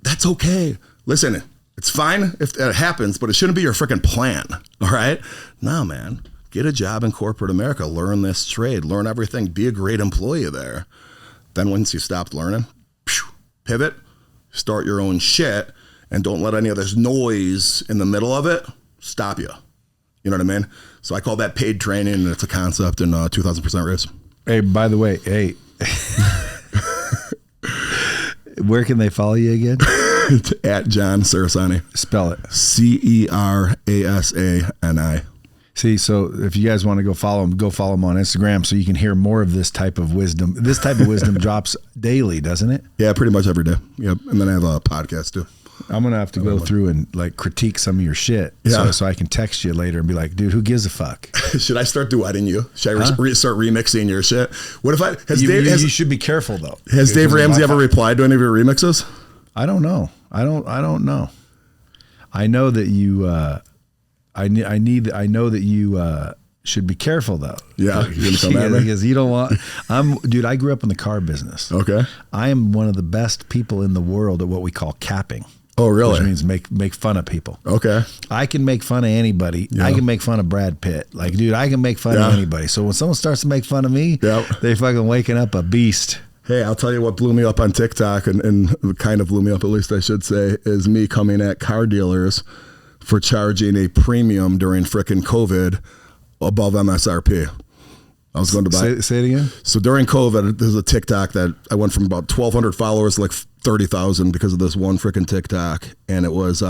That's okay. Listen, it's fine if that happens, but it shouldn't be your frickin' plan, all right? No, man, get a job in corporate America. Learn this trade. Learn everything. Be a great employee there. Then once you stop learning, pivot, start your own shit. And don't let any of this noise in the middle of it stop you. You know what I mean? So I call that paid training, and it's a concept in 2000% raise. Hey, by the way, where can they follow you again? At John Cerasani. Spell it. Cerasani. See, so if you guys want to go follow him on Instagram so you can hear more of this type of wisdom. This type of wisdom drops daily, doesn't it? Yeah, pretty much every day. Yep. And then I have a podcast too. I'm going to have to go through and like critique some of your shit so I can text you later and be like, dude, who gives a fuck? Should I start duetting you? Should I start remixing your shit? What if you should be careful though. Has Dave Ramsey ever replied to any of your remixes? I don't know. I don't know. I know that you, I know that you should be careful though. Yeah. Because you don't want, dude, I grew up in the car business. Okay. I am one of the best people in the world at what we call capping. Oh, really? Which means make fun of people. Okay. I can make fun of anybody. Yeah. I can make fun of Brad Pitt. Like, dude, I can make fun of anybody. So when someone starts to make fun of me, they fucking waking up a beast. Hey, I'll tell you what blew me up on TikTok and kind of blew me up, at least I should say, is me coming at car dealers for charging a premium during frickin' COVID above MSRP. I was going to buy. Say it again. So during COVID, there's a TikTok that I went from about 1,200 followers to like 30,000 because of this one freaking TikTok. And it was,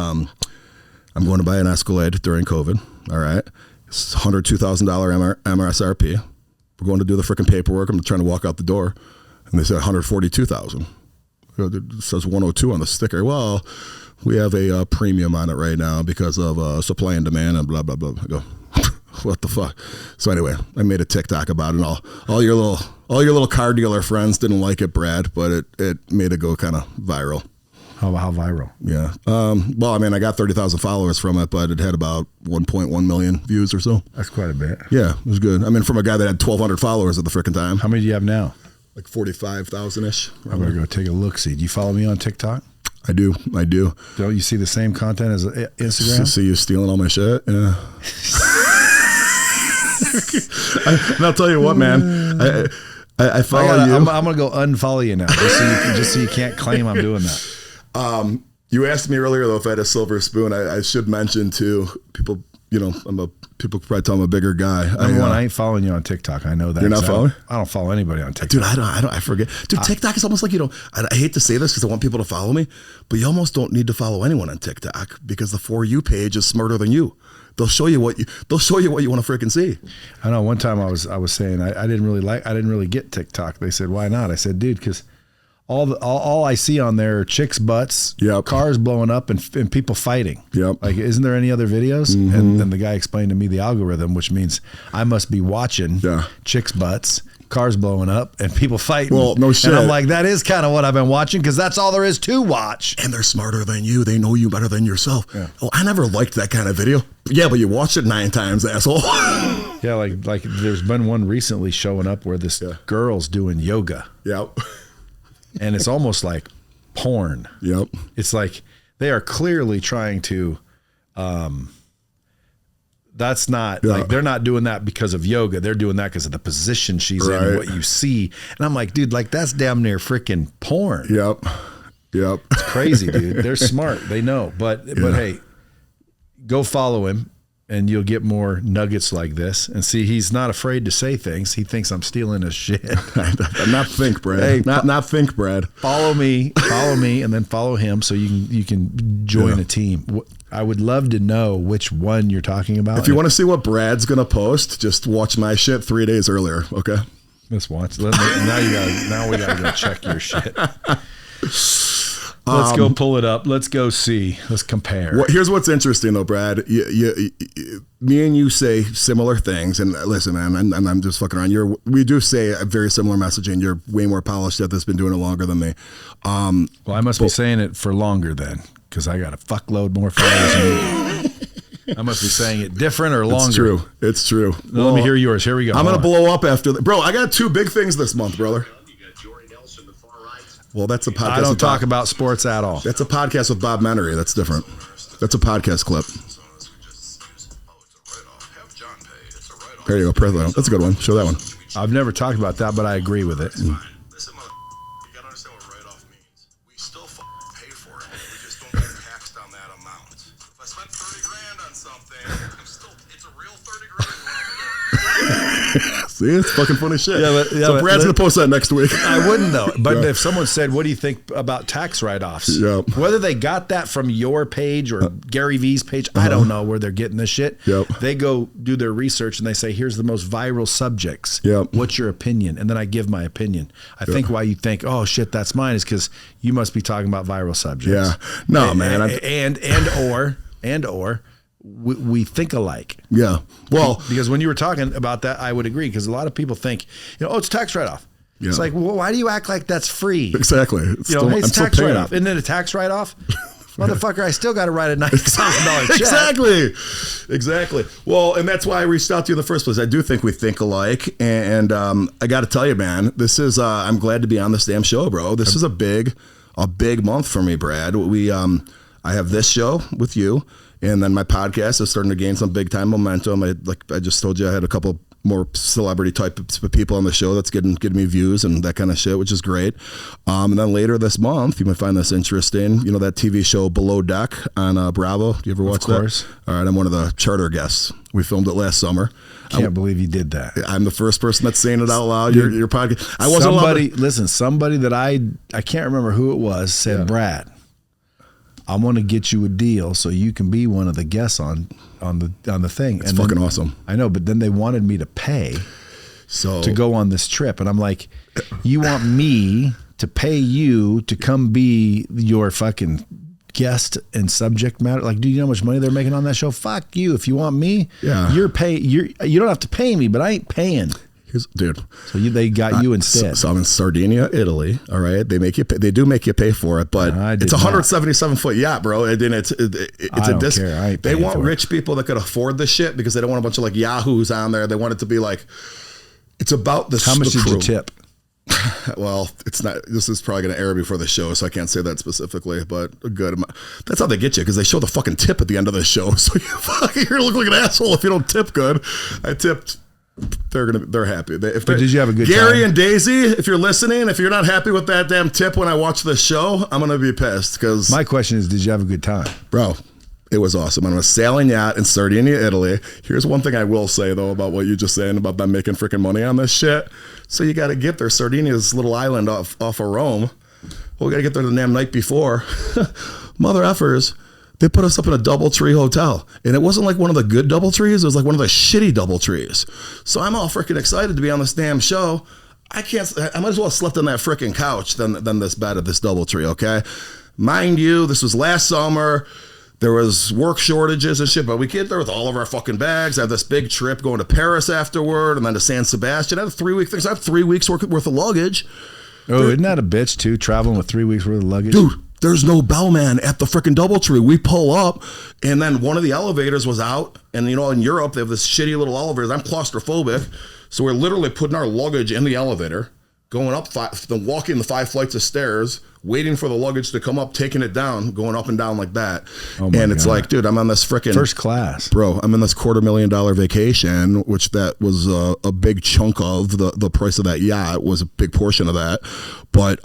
I'm going to buy an Escalade during COVID. All right. It's $102,000 MSRP. We're going to do the freaking paperwork. I'm trying to walk out the door. And they said $142,000. It says 102 on the sticker. Well, we have a premium on it right now because of supply and demand and blah, blah, blah. I go, what the fuck? So anyway, I made a TikTok about it, and all your little car dealer friends didn't like it, Brad, but it made it go kind of viral. How viral? Yeah. Well, I mean, I got 30,000 followers from it, but it had about 1.1 million views or so. That's quite a bit. Yeah, it was good. I mean, from a guy that had 1,200 followers at the frickin' time. How many do you have now? Like 45,000-ish. I'm going to go take a look-see. Do you follow me on TikTok? I do. Don't you see the same content as Instagram? See you stealing all my shit? Yeah. And I'll tell you what, man. I follow you. I'm going to go unfollow you now, just so you can't claim I'm doing that. You asked me earlier, though, if I had a silver spoon. I should mention, too, people, people probably tell I'm a bigger guy. Number one, I ain't following you on TikTok. I know that. You're not following? I don't follow anybody on TikTok. Dude, I forget. Dude, TikTok is almost like, I hate to say this because I want people to follow me, but you almost don't need to follow anyone on TikTok because the For You page is smarter than you. They'll show you what you want to freaking see. I know one time I was saying I didn't really get TikTok. They said, why not? I said, dude, because all I see on there are chicks' butts, cars blowing up, and people fighting. Yep. Like, isn't there any other videos? Mm-hmm. And then the guy explained to me the algorithm, which means I must be watching chicks' butts, cars blowing up, and people fighting. Well, no shit. And I'm like, that is kind of what I've been watching because that's all there is to watch. And they're smarter than you. They know you better than yourself. Yeah. Oh, I never liked that kind of video. Yeah, but you watched it 9 times, asshole. Yeah, like there's been one recently showing up where this girl's doing yoga. Yep. And it's almost like porn. Yep. It's like they are clearly trying to, that's not like, they're not doing that because of yoga. They're doing that because of the position she's in and what you see. And I'm like, dude, like that's damn near freaking porn. Yep. It's crazy, dude. They're smart. They know. But hey, go follow him and you'll get more nuggets like this. And see, he's not afraid to say things. He thinks I'm stealing his shit. Not think, Brad. Hey, not think, Brad. Follow me, and then follow him so you can join a team. I would love to know which one you're talking about. If you want to see what Brad's gonna post, just watch my shit 3 days earlier. Okay. Let's watch. Now we gotta go check your shit. Let's go pull it up. Let's go see. Let's compare. Here's what's interesting, though, Brad. Me and you say similar things. And listen, man, I'm just fucking around. We do say a very similar messaging. You're way more polished at this, been doing it longer than me. Well, I must be saying it for longer then, because I got a fuckload more followers than you. I must be saying it different or longer. It's true. Well, let me hear yours. Here we go. I'm going to blow up after Bro, I got 2 big things this month, brother. Well, that's a podcast. I don't talk about sports at all. That's a podcast with Bob Menery. That's different. That's a podcast clip. There you go. That's a good one. Show that one. I've never talked about that, but I agree with it. Listen, you gotta understand what write-off means. We still pay for it. We just don't get taxed on that amount. If I spent $30,000 on something, it's a real $30,000. See, it's fucking funny shit. So Brad's gonna post that next week. I wouldn't though. But if someone said, "What do you think about tax write-offs?" Whether they got that from your page or Gary V's page, I don't know where they're getting this shit. They go do their research and they say, "Here's the most viral subjects. What's your opinion?" And then I give my opinion. I think why you think, "Oh shit, that's mine," is because you must be talking about viral subjects. No, man. And or. We think alike. Well, because when you were talking about that, I would agree. Because a lot of people think, it's tax write-off. It's like, well, why do you act like that's free? Exactly. It's tax write-off. Isn't it a tax write-off? Motherfucker, I still got to write a $90,000 check. Exactly. Well, and that's why I reached out to you in the first place. I do think we think alike. And I got to tell you, man, this is, I'm glad to be on this damn show, bro. This is a big month for me, Brad. I have this show with you. And then my podcast is starting to gain some big time momentum. I just told you, I had a couple more celebrity type of people on the show that's getting me views and that kind of shit, which is great. And then later this month, you might find this interesting. You know that TV show Below Deck on Bravo? Do you ever watch that? Of course. All right, I'm one of the charter guests. We filmed it last summer. Can't believe you did that. I'm the first person that's saying it out loud. Your podcast. I wasn't somebody that I can't remember who it was said, Brad, I want to get you a deal so you can be one of the guests on the thing. It's fucking awesome. I know, but then they wanted me to pay to go on this trip. And I'm like, you want me to pay you to come be your fucking guest and subject matter? Like, do you know how much money they're making on that show? Fuck you. If you want me, you don't have to pay me, but I ain't paying. Dude. So they got you instead. So I'm in Sardinia, Italy. All right. They make you pay, they do make you pay for it, but it's a 177-foot yacht, bro. And then it's I don't care. I ain't they paying want for rich people that could afford this shit because they don't want a bunch of like yahoos on there. They want it to be like, it's about the How much did you tip? Well, it's not. This is probably going to air before the show, so I can't say that specifically. But a good amount. That's how they get you because they show the fucking tip at the end of the show. So you're gonna look like an asshole if you don't tip good. I tipped. They're happy. But did you have a good time? Gary and Daisy, if you're listening, if you're not happy with that damn tip when I watch this show, I'm gonna be pissed. Because my question is, did you have a good time, bro? It was awesome. I'm on a sailing yacht in Sardinia, Italy. Here's one thing I will say, though, about what you're just saying about them making freaking money on this shit. So you got to get there. Sardinia's little island off of Rome. Well, we got to get there the damn night before. Mother effers, they put us up in a DoubleTree hotel. And it wasn't like one of the good DoubleTrees. It was like one of the shitty DoubleTrees. So I'm all freaking excited to be on this damn show. I might as well have slept on that freaking couch than this bed at this DoubleTree, okay? Mind you, this was last summer. There was work shortages and shit, but we get there with all of our fucking bags. I had this big trip going to Paris afterward and then to San Sebastian. I had a 3-week thing. So I have 3 weeks worth of luggage. Oh, isn't that a bitch too, traveling with 3 weeks worth of luggage? Dude, there's no bellman at the freaking DoubleTree. We pull up and then one of the elevators was out. And you know, in Europe, they have this shitty little elevators. I'm claustrophobic. So we're literally putting our luggage in the elevator, going up, then walking the 5 flights of stairs, waiting for the luggage to come up, taking it down, going up and down like that. And it's like, dude, I'm on this freaking first class, bro. I'm in this $250,000 vacation, which that was a big chunk of the price of that yacht was a big portion of that. But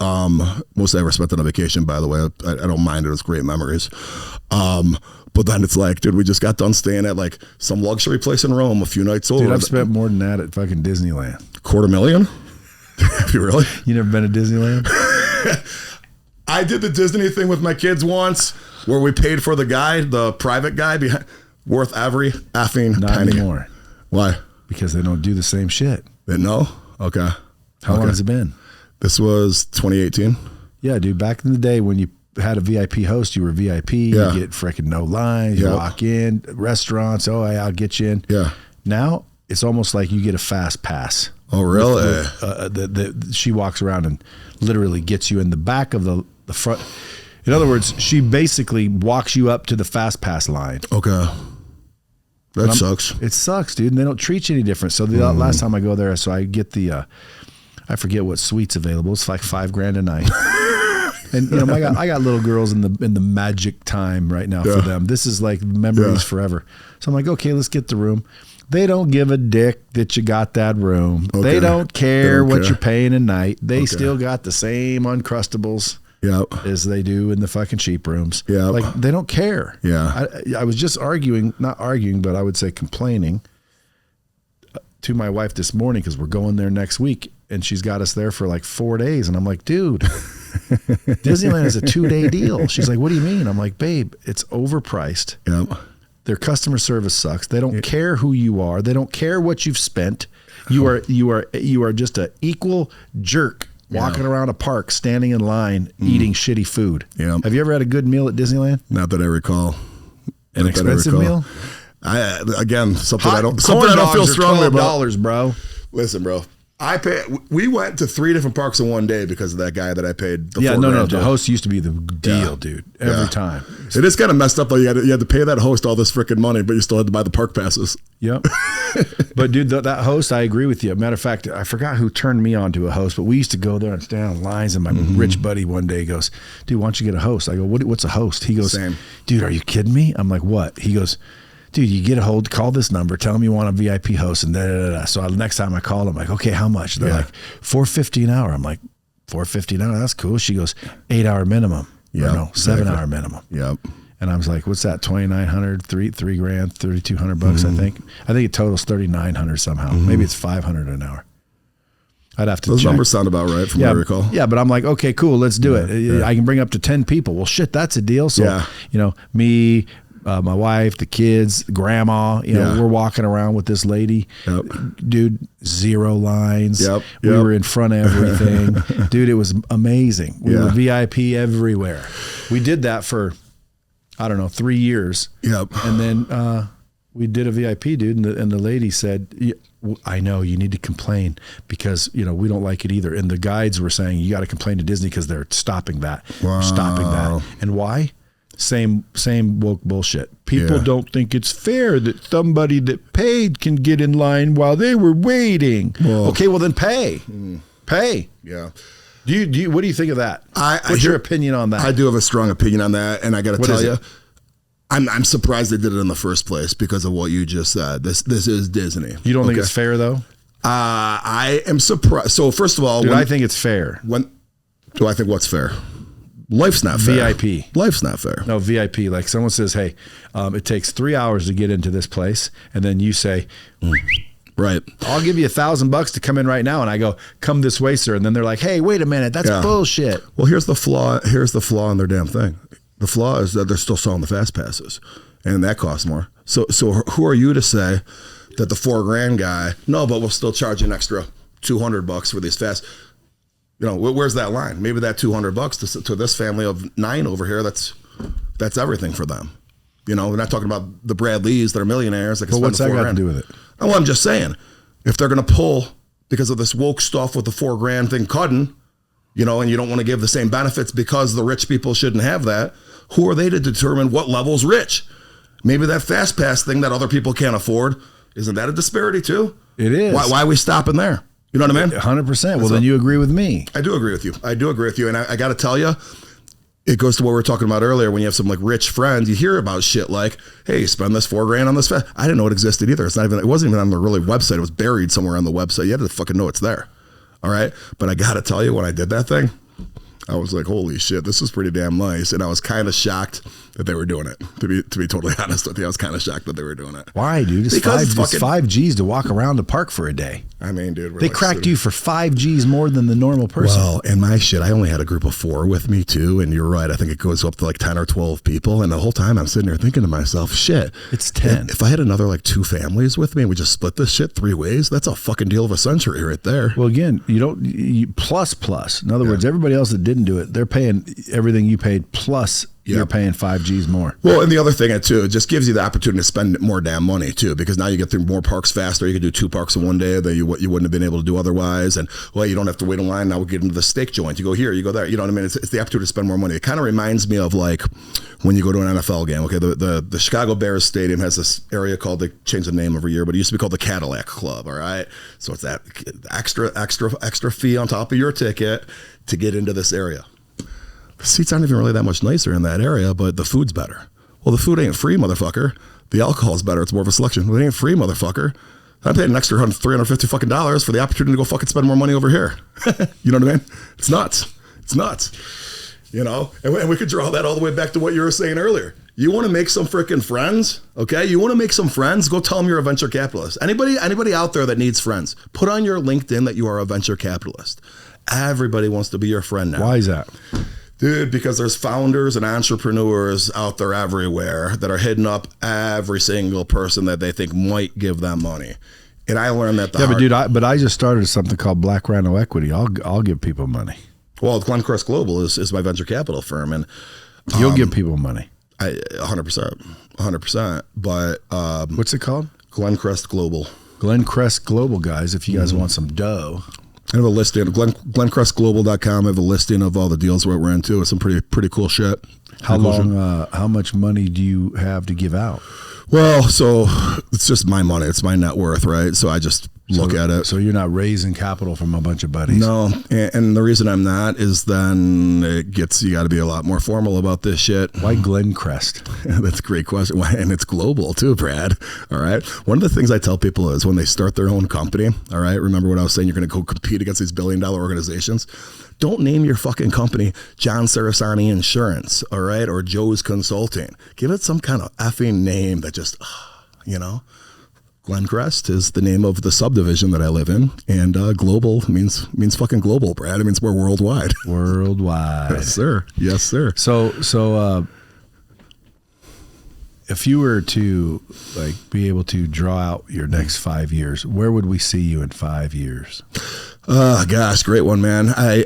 most I ever spent on a vacation, by the way, I don't mind it. It's great memories. But then it's like, dude, we just got done staying at like some luxury place in Rome a few nights over. Dude, I've spent more than that at fucking Disneyland. $250,000? Have you really? You never been to Disneyland? I did the Disney thing with my kids once where we paid for the guy, the private guy, worth every effing Not penny. anymore. Why? Because they don't do the same shit. No? Okay. How long has it been? This was 2018. Yeah, dude. Back in the day when you had a VIP host, you were VIP. Yeah. You get freaking no lines. You walk in, restaurants. Oh, hey, I'll get you in. Yeah. Now it's almost like you get a fast pass. Oh, really? She walks around and literally gets you in the back of the front. In other words, she basically walks you up to the fast pass line. Okay. That sucks. It sucks, dude. And they don't treat you any different. So the last time I go there, so I get the, I forget what suite's available. It's like $5,000 a night. And you know, I got little girls in the magic time right now for them. This is like memories forever. So I'm like, okay, let's get the room. They don't give a dick that you got that room. Okay. They don't care what you're paying a night. They still got the same Uncrustables as they do in the fucking cheap rooms. Yeah, like they don't care. Yeah, I was just not arguing, but I would say complaining to my wife this morning because we're going there next week, and she's got us there for like 4 days, and I'm like, dude, Disneyland is a 2-day deal. She's like, what do you mean? I'm like, babe, it's overpriced. Yeah. Their customer service sucks. They don't care who you are. They don't care what you've spent. You are just an equal jerk walking around a park, standing in line, eating shitty food. Yeah. Have you ever had a good meal at Disneyland? Not that I recall. An expensive meal? Something I don't feel strongly about. $12, bro. Listen, bro. We went to 3 different parks in one day because of that guy that I paid. The host used to be the deal, dude. Every time. It is kind of messed up though. You had to pay that host all this freaking money, but you still had to buy the park passes. Yep. But dude, that host, I agree with you. Matter of fact, I forgot who turned me on to a host, but we used to go there and stand on lines. And my rich buddy one day goes, "Dude, why don't you get a host?" I go, "What's a host?" He goes, Same. "Dude, are you kidding me?" I'm like, "What?" He goes, "Dude, you get a hold, call this number, tell them you want a VIP host, and da. So next time I call them, like, okay, how much? They're like, $450 an hour. I'm like, $450 an hour? That's cool. She goes, 8-hour minimum. Yeah, no, 7-hour minimum. Yep. And I was like, what's that? $2,900, $3,000, $3,200 bucks. I think it totals $3,900 somehow. Maybe it's $500 an hour. I'd have to Those check. numbers sound about right from what I recall. Yeah, but I'm like, okay, cool, let's do it. Yeah. I can bring up to 10 people. Well, shit, that's a deal. So, me, my wife, the kids, grandma, we're walking around with this lady. Yep. Dude, 0 lines. Yep. We were in front of everything. Dude, it was amazing. We were VIP everywhere. We did that for, 3 years. Yep. And then we did a VIP, dude, and the lady said, I know you need to complain because, we don't like it either. And the guides were saying, you got to complain to Disney because they're stopping that. Wow. Stopping that. And why? Same woke bullshit. People don't think it's fair that somebody that paid can get in line while they were waiting. Well, okay, well then pay. Pay. Yeah. Do you what do you think of that? What's your opinion on that? I do have a strong opinion on that, and I got to tell you, I'm surprised they did it in the first place because of what you just said. This is Disney. You don't think it's fair though? I am surprised. So first of all, I think it's fair. Do I think what's fair? Life's not fair. VIP. Life's not fair. No, VIP. Like someone says, hey, it takes 3 hours to get into this place. And then you say, right, I'll give you $1,000 to come in right now. And I go, come this way, sir. And then they're like, hey, wait a minute. That's bullshit. Well, here's the flaw. Here's the flaw in their damn thing. The flaw is that they're still selling the fast passes and that costs more. So who are you to say that the $4,000 guy, no, but we'll still charge an extra $200 for these fast. Where's that line? Maybe that $200 to this family of 9 over here. That's everything for them. We're not talking about the Brad Lees that are millionaires. But what's that got to do with it? Well, I'm just saying, if they're going to pull because of this woke stuff with the $4,000 thing cutting, and you don't want to give the same benefits because the rich people shouldn't have that. Who are they to determine what level's rich? Maybe that fast pass thing that other people can't afford, isn't that a disparity too? It is. Why are we stopping there? You know what I mean? 100%. Well, then you agree with me. I do agree with you. And I got to tell you, it goes to what we were talking about earlier. When you have some like rich friends, you hear about shit like, hey, spend this $4,000 on this fast. I didn't know it existed either. It wasn't even on the really website. It was buried somewhere on the website. You had to fucking know it's there. All right. But I got to tell you, when I did that thing, I was like, holy shit, this is pretty damn nice. And I was kind of shocked that they were doing it. To be totally honest with you, I was kind of shocked that they were doing it. Why, dude? It's five G's to walk around the park for a day. I mean, dude. They cracked you for 5 G's more than the normal person. Well, and my shit, I only had a group of 4 with me too. And you're right. I think it goes up to like 10 or 12 people. And the whole time I'm sitting there thinking to myself, shit. It's 10. If I had another like 2 families with me and we just split this shit 3 ways, that's a fucking deal of a century right there. Well, again, plus. In other words, everybody else that didn't do it, they're paying everything you paid plus you're paying 5 G's more. Well, and the other thing too, it just gives you the opportunity to spend more damn money too, because now you get through more parks faster. You can do 2 parks in one day that you wouldn't have been able to do otherwise. And you don't have to wait in line. Now we get into the steak joint. You go here, you go there. You know what I mean? It's the opportunity to spend more money. It kind of reminds me of like when you go to an NFL game. Okay, the Chicago Bears stadium has this area called, they change the name every year, but it used to be called the Cadillac Club. All right, so it's that extra fee on top of your ticket to get into this area. The seats aren't even really that much nicer in that area, but the food's better. Well, the food ain't free, motherfucker. The alcohol's better. It's more of a selection. Well, it ain't free, motherfucker. I paid an extra $350 fucking dollars for the opportunity to go fucking spend more money over here. You know what I mean? It's nuts. It's nuts. And we could draw that all the way back to what you were saying earlier. You want to make some freaking friends, okay? You want to make some friends? Go tell them you're a venture capitalist. Anybody out there that needs friends, put on your LinkedIn that you are a venture capitalist. Everybody wants to be your friend now. Why is that? Dude, because there's founders and entrepreneurs out there everywhere that are hitting up every single person that they think might give them money. And I learned that but I just started something called Black Rhino Equity. I'll give people money. Well, Glencrest Global is my venture capital firm, and you'll give people money. 100%. But what's it called? Glencrest Global. Glencrest Global, guys. If you guys want some dough. I have a listing, GlencrestGlobal.com. I have a listing of all the deals we're into. It's some pretty cool shit. How much money do you have to give out? Well, so it's just my money. It's my net worth, right? So I just look at it. So you're not raising capital from a bunch of buddies? No. And the reason I'm not is then you got to be a lot more formal about this shit. Why Glencrest? That's a great question. Why? And it's global too, Brad. All right. One of the things I tell people is when they start their own company, all right, remember what I was saying, you're going to go compete against these billion-dollar organizations. Don't name your fucking company John Cerasani Insurance, all right, or Joe's Consulting. Give it some kind of effing name that just, Glencrest is the name of the subdivision that I live in, and global means fucking global, Brad. It means we're worldwide. Worldwide. Yes, sir. Yes, sir. So if you were to like be able to draw out your next 5 years, where would we see you in 5 years? Gosh, great one, man. I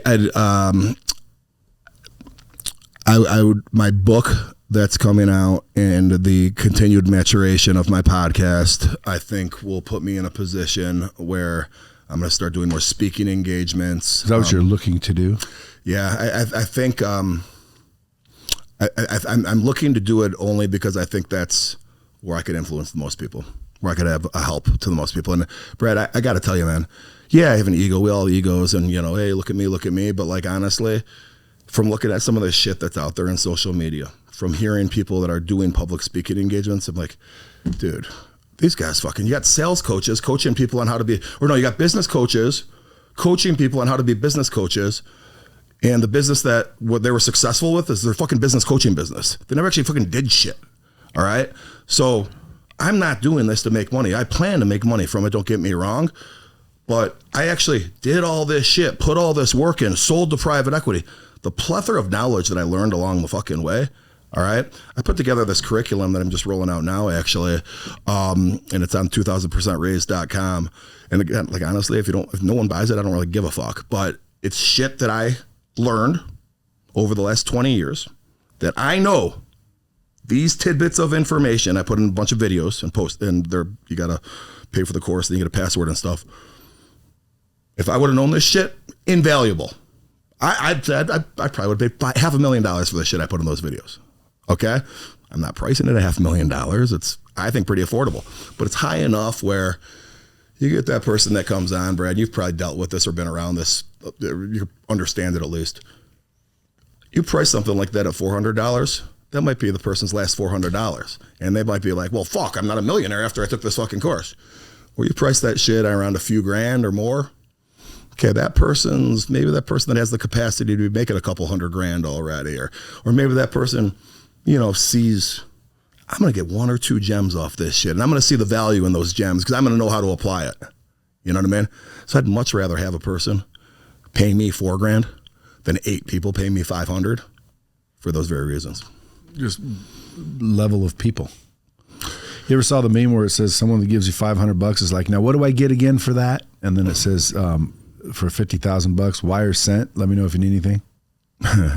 would, my book that's coming out and the continued maturation of my podcast, I think will put me in a position where I'm going to start doing more speaking engagements. Is that what you're looking to do? Yeah, I think I'm looking to do it only because I think that's where I could influence the most people, where I could have a help to the most people. And Brad, I got to tell you, man, yeah, I have an ego. We all have egos, and hey, look at me. But like, honestly, from looking at some of the shit that's out there in social media, from hearing people that are doing public speaking engagements, I'm like, dude, these guys fucking, you got sales coaches coaching people on how to be, you got business coaches coaching people on how to be business coaches. And the business that what they were successful with is their fucking business coaching business. They never actually fucking did shit. All right. So I'm not doing this to make money. I plan to make money from it. Don't get me wrong. But I actually did all this shit, put all this work in, sold to private equity. The plethora of knowledge that I learned along the fucking way. All right. I put together this curriculum that I'm just rolling out now, actually. And it's on 2000percentraise.com. And again, like, honestly, if no one buys it, I don't really give a fuck. But it's shit that I learned over the last 20 years that I know these tidbits of information. I put in a bunch of videos and post, and you got to pay for the course, then you get a password and stuff. If I would have known this shit, invaluable. I probably would have paid $500,000 for the shit I put in those videos. Okay. I'm not pricing it at $500,000. It's, I think, pretty affordable, but it's high enough where you get that person that comes on, Brad, you've probably dealt with this or been around this. You understand it at least. You price something like that at $400, that might be the person's last $400. And they might be like, well, fuck, I'm not a millionaire after I took this fucking course. Well, you price that shit around a few grand or more. Okay, maybe that person that has the capacity to be making a couple $100,000 already, or maybe that person, sees, I'm going to get 1 or 2 gems off this shit, and I'm going to see the value in those gems because I'm going to know how to apply it. You know what I mean? So I'd much rather have a person pay me $4,000 than 8 people pay me $500 for those very reasons. Just level of people. You ever saw the meme where it says someone that gives you $500 is like, now what do I get again for that? And then it says, for $50,000, wire sent. Let me know if you need anything.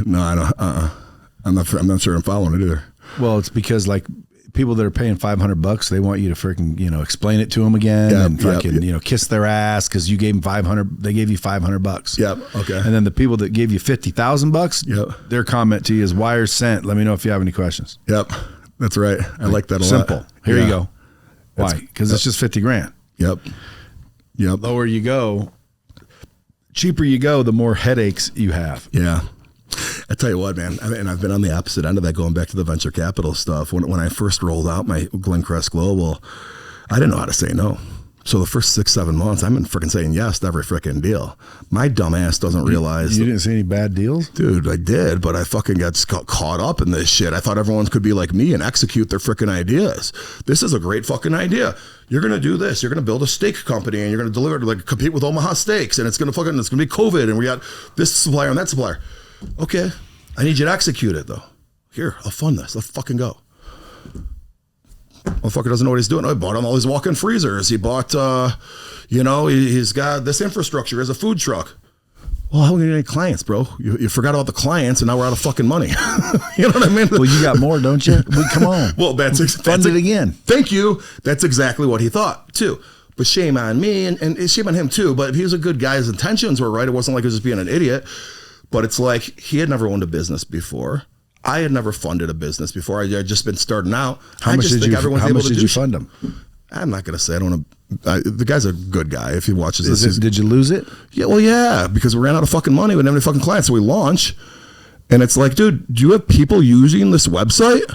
No, I don't. I'm not sure I'm following it either. Well, it's because like people that are paying $500, they want you to freaking explain it to them again and fucking kiss their ass because you gave them $500. They gave you $500. Yep. Okay. And then the people that gave you $50,000, their comment to you is wire sent. Let me know if you have any questions. Yep. That's right. I like that a lot. Simple. Here you go. Why? Because it's just $50,000. Yep. Lower you go, cheaper you go, the more headaches you have. Yeah. I tell you what, man, and I've been on the opposite end of that, going back to the venture capital stuff. When I first rolled out my Glencrest Global, I didn't know how to say no. So the first 6-7 months, I've been freaking saying yes to every freaking deal. My dumb ass doesn't realize. You didn't see any bad deals? Dude, I did, but I fucking got caught up in this shit. I thought everyone could be like me and execute their freaking ideas. This is a great fucking idea. You're going to do this. You're going to build a steak company and you're going to deliver to compete with Omaha Steaks, and it's going to be COVID, and we got this supplier and that supplier. Okay, I need you to execute it though. Here, I'll fund this. Let's fucking go. Motherfucker doesn't know what he's doing. Oh, he bought him all these walk-in freezers. He bought, he's got this infrastructure as a food truck. Well, how are we going to get any clients, bro? You forgot about the clients, and now we're out of fucking money. You know what I mean? Well, you got more, don't you? Come on. Well, fund it again. Thank you. That's exactly what he thought, too. But shame on me, and shame on him, too. But he was a good guy. His intentions were right. It wasn't like he was just being an idiot. But it's like he had never owned a business before. I had never funded a business before. I had just been starting out. How much did you fund him? I'm not going to say. I don't want to. The guy's a good guy. If he watches this, did you lose it? Yeah, well, yeah, because we ran out of fucking money. We didn't have any fucking clients, so we launch. And it's like, dude, do you have people using this website?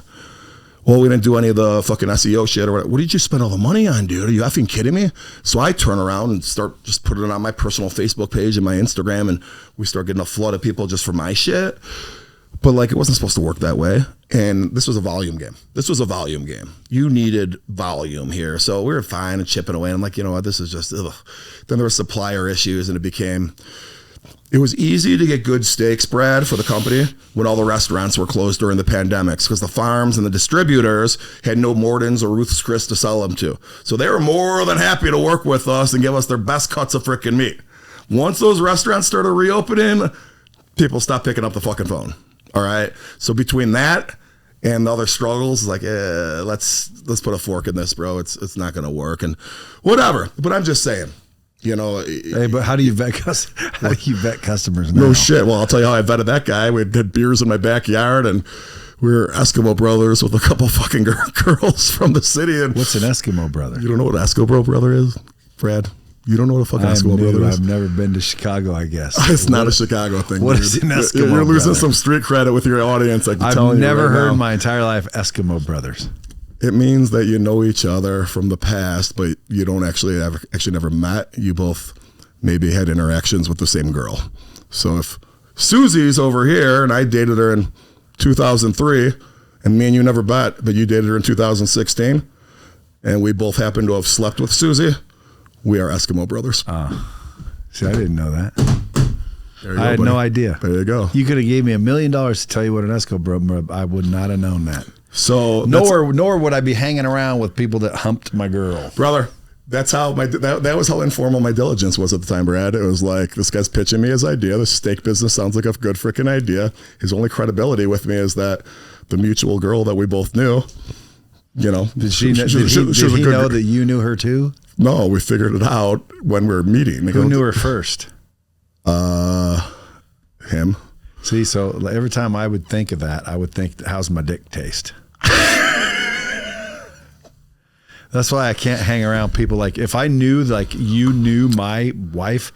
Well, we didn't do any of the fucking SEO shit or whatever. What did you spend all the money on, dude? Are you effing kidding me? So I turn around and start just putting it on my personal Facebook page and my Instagram, and we start getting a flood of people just for my shit. But like, it wasn't supposed to work that way. And this was a volume game. You needed volume here. So we were fine and chipping away. And I'm like, you know what, this is just, ugh. Then there were supplier issues, and it was easy to get good steaks, Brad, for the company when all the restaurants were closed during the pandemics, because the farms and the distributors had no Morton's or Ruth's Chris to sell them to. So they were more than happy to work with us and give us their best cuts of frickin' meat. Once those restaurants started reopening, people stopped picking up the fucking phone. All right. So between that and the other struggles, like, let's put a fork in this, bro. It's not going to work and whatever. But I'm just saying, you know. Hey, but how do you vet customers now? No shit. Well, I'll tell you how I vetted that guy. We had beers in my backyard, and we were Eskimo brothers with a couple fucking girls from the city. And what's an Eskimo brother? You don't know what an Eskimo brother is, Brad? You don't know what a fucking Eskimo brother is? I've never been to Chicago, I guess. It's not a Chicago thing. What is an Eskimo You're losing brother? some street credit with your audience. I've never heard in my entire life Eskimo brothers. It means that you know each other from the past, but you don't actually never met. You both maybe had interactions with the same girl. So if Susie's over here and I dated her in 2003, and me and you never met, but you dated her in 2016, and we both happen to have slept with Susie, we are Eskimo brothers. See, I didn't know that. There you go, I had buddy. no idea. There you go. You could have gave me $1 million to tell you what an Eskimo brother. I would not have known that. So nor would I be hanging around with people that humped my girl, brother. That's how that was how informal my diligence was at the time, Brad. It was like, this guy's pitching me his idea. The steak business sounds like a good freaking idea. His only credibility with me is that the mutual girl that we both knew, you know, did he know that you knew her too? No, we figured it out when we were meeting. Who knew her first? Him. See, so every time I would think of that, I would think, how's my dick taste? That's why I can't hang around people. Like, if I knew, like, you knew my wife,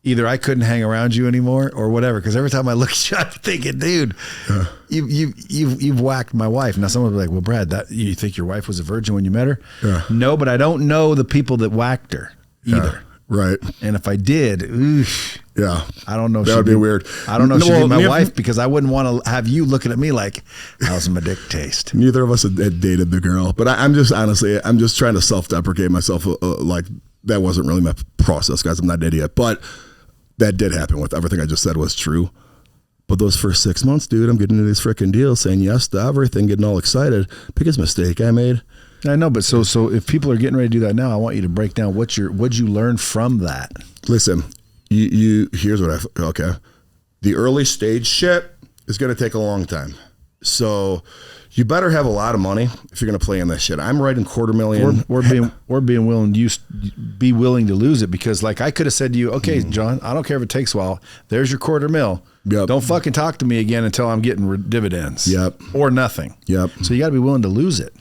either I couldn't hang around you anymore or whatever. Because every time I look at you, I'm thinking, dude, you've whacked my wife. Now someone would be like, well, Brad, you think your wife was a virgin when you met her? Yeah. No, but I don't know the people that whacked her either. Right. And if I did, yeah, I don't know. That would be weird. I don't know if she'd be my wife, because I wouldn't want to have you looking at me like, how's my dick taste? Neither of us had dated the girl, but I'm just trying to self-deprecate myself. Like, that wasn't really my process, guys. I'm not an idiot, but that did happen. With everything I just said was true. But those first 6 months, dude, I'm getting into these freaking deals, saying yes to everything, getting all excited. Biggest mistake I made. I know, but so if people are getting ready to do that now, I want you to break down what'd you learn from that. Listen, here's what the early stage shit is going to take a long time. So you better have a lot of money if you're going to play in this shit. I'm writing $250,000. Or being willing to be willing to lose it, because like I could have said to you, okay, John, I don't care if it takes a while. There's your $250,000. Yep. Don't fucking talk to me again until I'm getting dividends. Yep. Or nothing. Yep. So you got to be willing to lose it.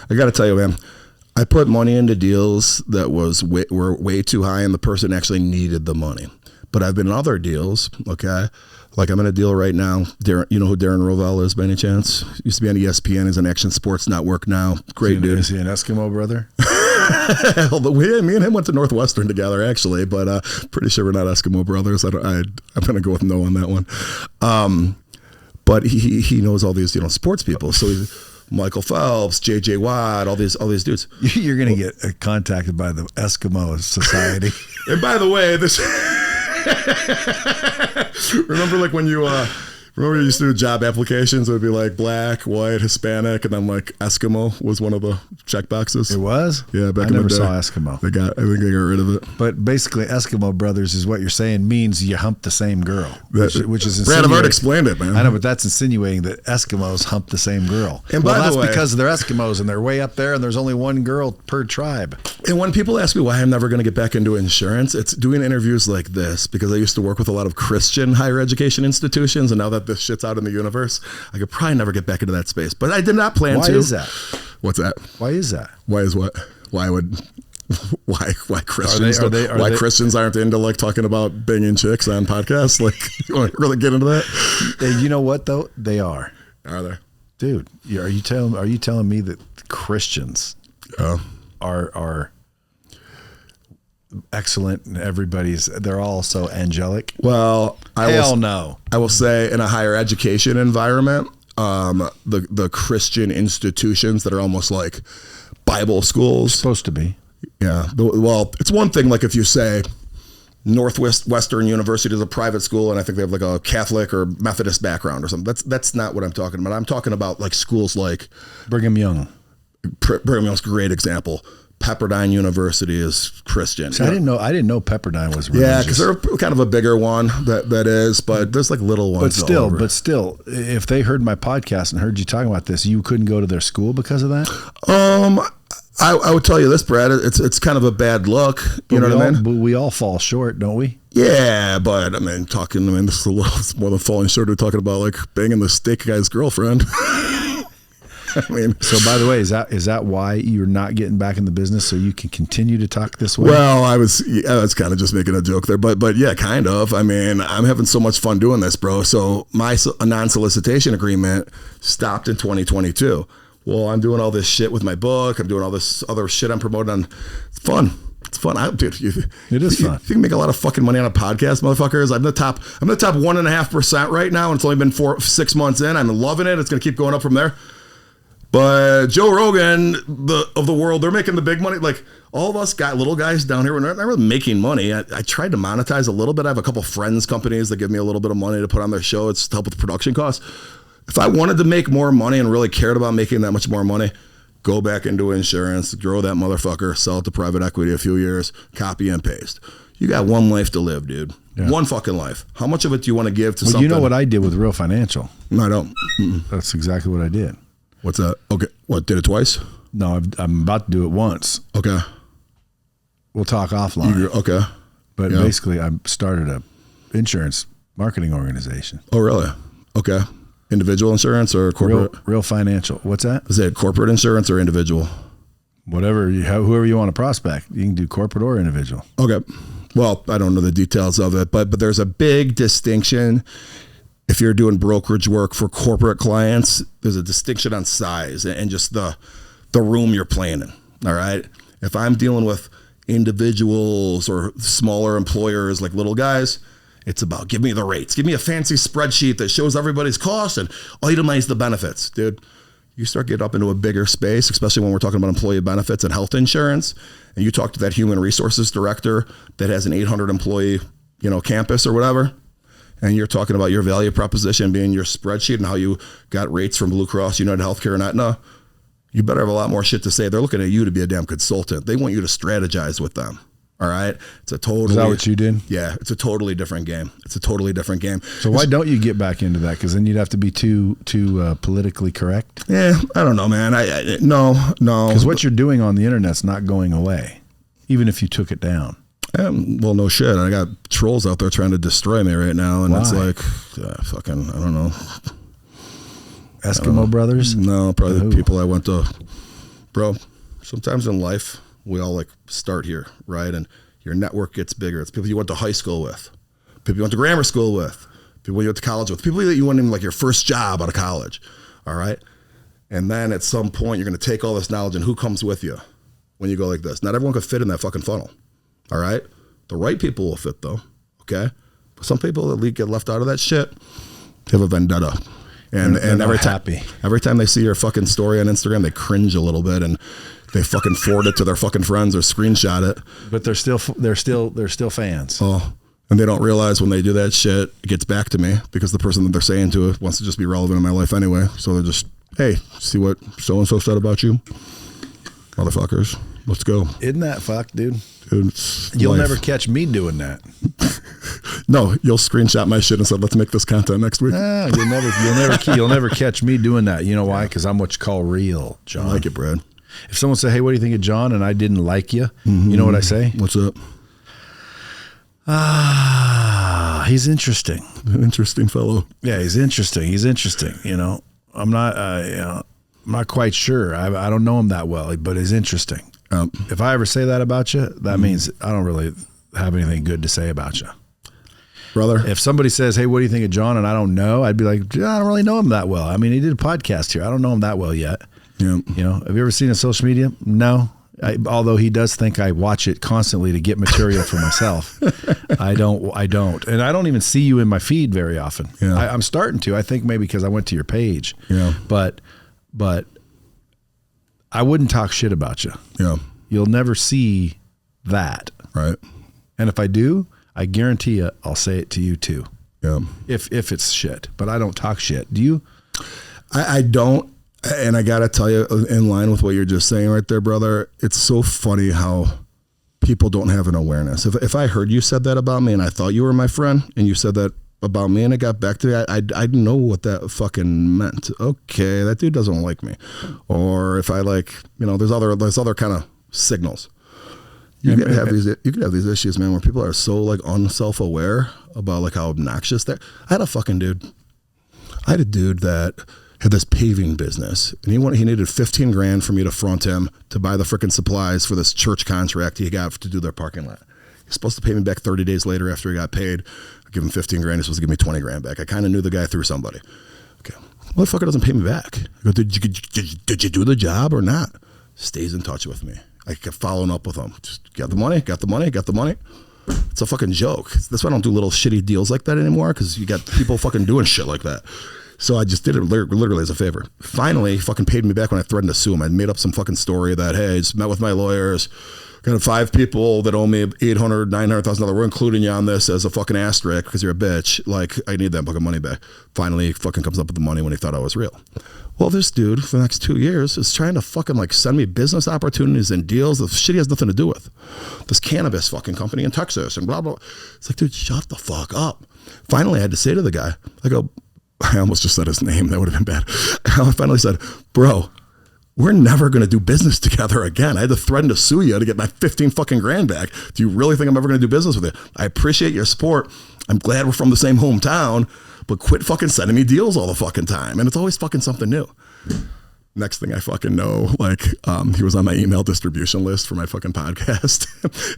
I got to tell you, man, I put money into deals that were way too high, and the person actually needed the money. But I've been in other deals, okay? Like, I'm in a deal right now. Darren, you know who Darren Rovell is by any chance? Used to be on ESPN. He's on Action Sports Network now. Great dude. Is he an Eskimo brother? Me and him went to Northwestern together, actually, but pretty sure we're not Eskimo brothers. I'm going to go with no on that one. But he knows all these, sports people. So he's Michael Phelps, J.J. Watt, all these dudes. You're going to get contacted by the Eskimo Society. And by the way, this... Remember, like, when you used to do job applications, it would be like black, white, Hispanic, and then like Eskimo was one of the check boxes. It was? Yeah, back I in the never day. saw Eskimo. I think they got rid of it. But basically, Eskimo brothers is what you're saying means you hump the same girl, which is Brad, I've already explained it, man. I know, but that's insinuating that Eskimos hump the same girl. And by the way, because they're Eskimos and they're way up there, and there's only one girl per tribe. And when people ask me why I'm never going to get back into insurance, it's doing interviews like this, because I used to work with a lot of Christian higher education institutions, and now that this shit's out in the universe, I could probably never get back into that space. But I did not plan to. Why is that? What's that? Why is that? Why is what? Why Christians Christians aren't into like talking about banging chicks on podcasts? Like, you want to really get into that? Hey, you know what though? They are. Are they? Dude, are you telling me that Christians are excellent and they're all so angelic. Well, I will say in a higher education environment, the Christian institutions that are almost like Bible schools. Supposed to be. Yeah. Well, it's one thing like if you say Western University is a private school and I think they have like a Catholic or Methodist background or something. That's not what I'm talking about. I'm talking about like schools like Brigham Young. Brigham Young's a great example. Pepperdine University is Christian. See, I didn't know Pepperdine was religious. Yeah, because they're kind of a bigger one that is, but there's like little ones. But still, if they heard my podcast and heard you talking about this, you couldn't go to their school because of that? I would tell you this, Brad. It's kind of a bad look. You know what I mean? But we all fall short, don't we? Yeah, but this is it's more than falling short. We're talking about like banging the steak guy's girlfriend. So by the way, is that why you're not getting back in the business so you can continue to talk this way? Well, I was kind of just making a joke there, but yeah, kind of. I mean, I'm having so much fun doing this, bro. So my non-solicitation agreement stopped in 2022. Well, I'm doing all this shit with my book. I'm doing all this other shit I'm promoting on. It's fun. It's fun. It is fun. You can make a lot of fucking money on a podcast, motherfuckers. I'm the top 1.5% right now, and it's only been 6 months in. I'm loving it. It's going to keep going up from there. But Joe Rogan of the world, they're making the big money. Like all of us little guys down here, we're not really making money. I tried to monetize a little bit. I have a couple friends companies that give me a little bit of money to put on their show. It's to help with the production costs. If I wanted to make more money and really cared about making that much more money, go back into insurance, grow that motherfucker, sell it to private equity a few years, copy and paste. You got one life to live, dude. Yeah. One fucking life. How much of it do you want to give to something? You know what I did with Real Financial? No, I don't. That's exactly what I did. What's that? Okay. What, did it twice? No, I'm about to do it once. Okay. We'll talk offline. Okay. But basically, I started a insurance marketing organization. Oh, really? Okay. Individual insurance or corporate? Real Financial. What's that? Is it corporate insurance or individual? Whoever you want to prospect. You can do corporate or individual. Okay. Well, I don't know the details of it, but there's a big distinction. If you're doing brokerage work for corporate clients, there's a distinction on size and just the room you're playing in. All right. If I'm dealing with individuals or smaller employers like little guys, it's about give me the rates. Give me a fancy spreadsheet that shows everybody's costs and itemize the benefits. Dude, you start getting up into a bigger space, especially when we're talking about employee benefits and health insurance, and you talk to that human resources director that has an 800 employee, campus or whatever, and you're talking about your value proposition being your spreadsheet and how you got rates from Blue Cross, United Healthcare, and Aetna, you better have a lot more shit to say. They're looking at you to be a damn consultant. They want you to strategize with them. All right. Is that what you did? Yeah. It's a totally different game. So why don't you get back into that? Because then you'd have to be too politically correct. Yeah. I don't know, man. No. Because what you're doing on the internet's not going away, even if you took it down. Well, no shit. I got trolls out there trying to destroy me right now. And why? It's like, fucking, I don't know. Eskimo brothers? No, probably the people I went to. Bro, sometimes in life, we all start here, right? And your network gets bigger. It's people you went to high school with, people you went to grammar school with, people you went to college with, people that you went in your first job out of college, all right? And then at some point, you're going to take all this knowledge and who comes with you when you go like this? Not everyone could fit in that fucking funnel, all right? The right people will fit though, okay? But some people that get left out of that shit have a vendetta. And every time they see your fucking story on Instagram, they cringe a little bit and they fucking forward it to their fucking friends or screenshot it. But they're still fans. Oh, and they don't realize when they do that shit, it gets back to me because the person that they're saying to it wants to just be relevant in my life anyway. So they're just, hey, see what so-and-so said about you? Motherfuckers, let's go. Isn't that fucked, dude? You'll never catch me doing that. No, you'll screenshot my shit and say, let's make this content next week. No, you'll never catch me doing that. You know why? Because I'm what you call real, John. I like it, Brad. If someone say, hey, what do you think of John? And I didn't like you, you know what I say? What's up? He's interesting. An interesting fellow. Yeah, he's interesting. I'm not quite sure. I don't know him that well, but he's interesting. If I ever say that about you, that means I don't really have anything good to say about you. Brother. If somebody says, hey, what do you think of John? And I don't know, I'd be like, I don't really know him that well. I mean, he did a podcast here. I don't know him that well yet. Yeah. Have you ever seen his social media? No. Although he does think I watch it constantly to get material for myself. I don't. And I don't even see you in my feed very often. Yeah. I'm starting to. I think maybe because I went to your page. Yeah. But I wouldn't talk shit about you. Yeah. You'll never see that. Right. And if I do, I guarantee you I'll say it to you too. Yeah. If it's shit. But I don't talk shit. Do you? I don't. And I got to tell you, in line with what you're just saying right there, brother, it's so funny how people don't have an awareness. If I heard you said that about me and I thought you were my friend and you said that about me and it got back to me, I'd know what that fucking meant. Okay, that dude doesn't like me. Or if I there's other kind of signals. You could have these issues, man, where people are so like unself-aware about like how obnoxious they're. I had a dude that had this paving business, and he needed $15,000 for me to front him to buy the freaking supplies for this church contract he got to do their parking lot. He's supposed to pay me back 30 days later after he got paid. I give him $15,000. He's supposed to give me $20,000 back. I kind of knew the guy through somebody. Okay, motherfucker doesn't pay me back. I go, did you do the job or not? Stays in touch with me. I kept following up with him. Just got the money. It's a fucking joke. That's why I don't do little shitty deals like that anymore, because you got people fucking doing shit like that. So I just did it literally as a favor. Finally, he fucking paid me back when I threatened to sue him. I made up some fucking story that, hey, I just met with my lawyers, got 5 people that owe me $800,000, $900,000. We're including you on this as a fucking asterisk because you're a bitch. Like, I need that fucking money back. Finally, he fucking comes up with the money when he thought I was real. Well, this dude for the next 2 years is trying to fucking like send me business opportunities and deals that shit he has nothing to do with. This cannabis fucking company in Texas and blah, blah. It's like, dude, shut the fuck up. Finally, I had to say to the guy, I almost just said his name. That would have been bad. I finally said, bro, we're never going to do business together again. I had to threaten to sue you to get my $15,000 back. Do you really think I'm ever going to do business with you? I appreciate your support. I'm glad we're from the same hometown, but quit fucking sending me deals all the fucking time. And it's always fucking something new. Next thing I fucking know, he was on my email distribution list for my fucking podcast.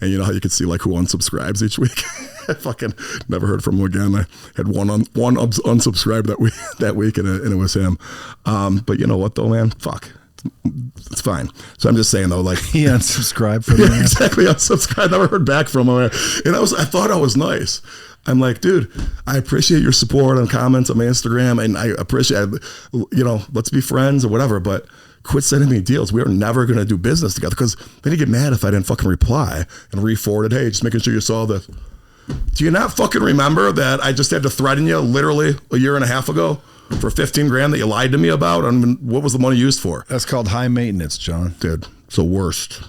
And you know how you can see like who unsubscribes each week? I fucking never heard from him again. I had one unsubscribe that week and it was him. But you know what though, man? Fuck. It's fine. So I'm just saying though, like he unsubscribed from yeah, exactly. Unsubscribed. Never heard back from him. And I thought I was nice. I'm like, dude, I appreciate your support on comments on my Instagram, and I appreciate, let's be friends or whatever, but quit sending me deals. We are never going to do business together, because then you get mad if I didn't fucking reply and re-forwarded, hey, just making sure you saw this. Do you not fucking remember that I just had to threaten you literally a year and a half ago for $15,000 that you lied to me about? I mean, what was the money used for? That's called high maintenance, John. Dude, it's the worst.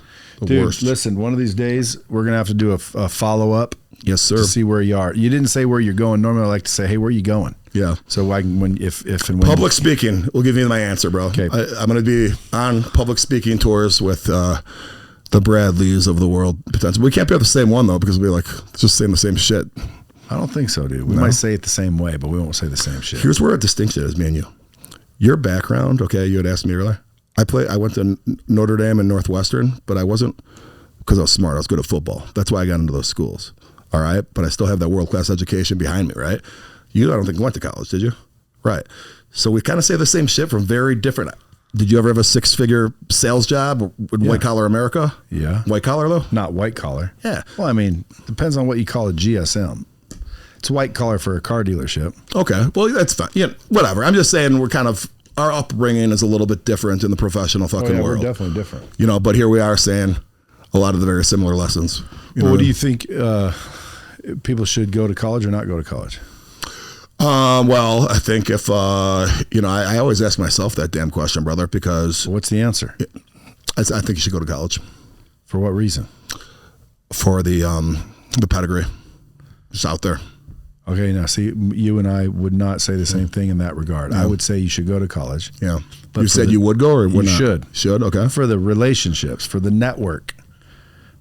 Dude, listen, one of these days we're going to have to do a follow-up. Yes, sir. To see where you are. You didn't say where you're going. Normally I like to say, hey, where are you going? Yeah. So I can, if and when. Public speaking will give you my answer, bro. Okay. I'm going to be on public speaking tours with the Bradleys of the world. Potentially. We can't be on the same one, though, because we'll be like just saying the same shit. I don't think so, dude. We might say it the same way, but we won't say the same shit. Here's where a distinction is, me and you. Your background, okay, you had asked me earlier. I went to Notre Dame and Northwestern, but I wasn't because I was smart. I was good at football. That's why I got into those schools. All right. But I still have that world-class education behind me, right? I don't think you went to college, did you? Right. So we kind of say the same shit from very different. Did you ever have a 6-figure sales job in white collar America? Yeah. White collar though? Not white collar. Yeah. Well, I mean, depends on what you call a GSM. It's white collar for a car dealership. Okay. Well, that's fine. Yeah. Whatever. I'm just saying our upbringing is a little bit different in the professional fucking world. We're definitely different. But here we are saying a lot of the very similar lessons. What do you think people should go to college or not go to college? Well, I think if, I always ask myself that damn question, brother, because. What's the answer? I think you should go to college. For what reason? For the pedigree. It's out there. Okay, now see, you and I would not say the same thing in that regard. Yeah. I would say you should go to college. Yeah. But you said you would go or would not? Should. Should, okay. For the relationships, for the network.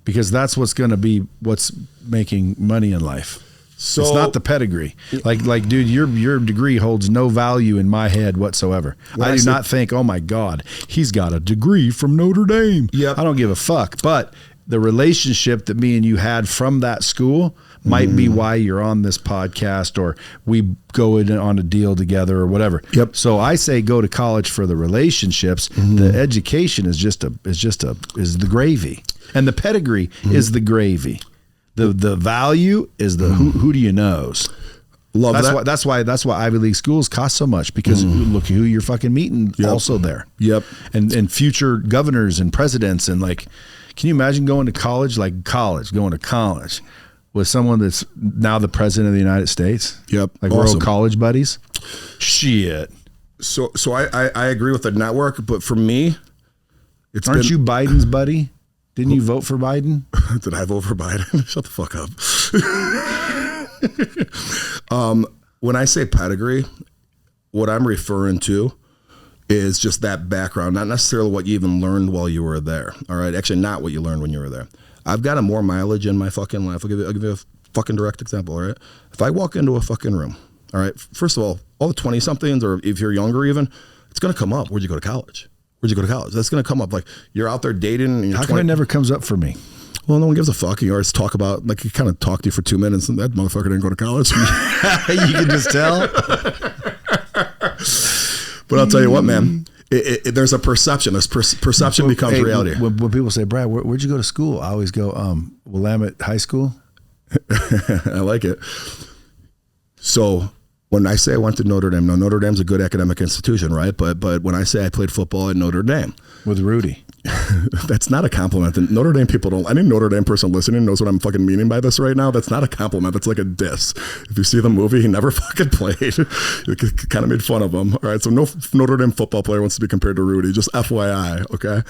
Because that's what's going to be what's making money in life. So it's not the pedigree. Like, dude, your degree holds no value in my head whatsoever. I do not think, oh my God, he's got a degree from Notre Dame. Yep. I don't give a fuck. But the relationship that me and you had from that school might be why you're on this podcast, or we go in on a deal together, or whatever. Yep. So I say go to college for the relationships. The education is the gravy, and the pedigree is the gravy. The value is the who do you knows. Love that's that. That's why Ivy League schools cost so much, because look who you're fucking meeting also there. Yep. And future governors and presidents, and like, can you imagine going to college with someone that's now the president of the United States? Yep. Like we're all college buddies. Shit. So I agree with the network, but for me, Aren't you Biden's buddy? Didn't you vote for Biden? Did I vote for Biden? Shut the fuck up. When I say pedigree, what I'm referring to is just that background, not necessarily what you even learned while you were there. All right. Actually, not what you learned when you were there. I've got more mileage in my fucking life. I'll give you a fucking direct example. All right. If I walk into a fucking room, all right, first of all the 20 somethings, or if you're younger even, it's going to come up. Where'd you go to college? That's going to come up. Like, you're out there dating. And How come it never comes up for me? Well, no one gives a fuck. You always talk about, like, he kind of talked to you for 2 minutes, and that motherfucker didn't go to college. You can just tell. But I'll tell you what, man. There's a perception. Perception becomes reality. When people say, Brad, where'd you go to school? I always go, Willamette High School. I like it. So when I say I went to Notre Dame, now Notre Dame's a good academic institution, right? But when I say I played football at Notre Dame. With Rudy. That's not a compliment. And Notre Dame people don't, any Notre Dame person listening knows what I'm fucking meaning by this right now. That's not a compliment. That's like a diss. If you see the movie, he never fucking played. It kind of made fun of him. All right. So no Notre Dame football player wants to be compared to Rudy. Just FYI. Okay.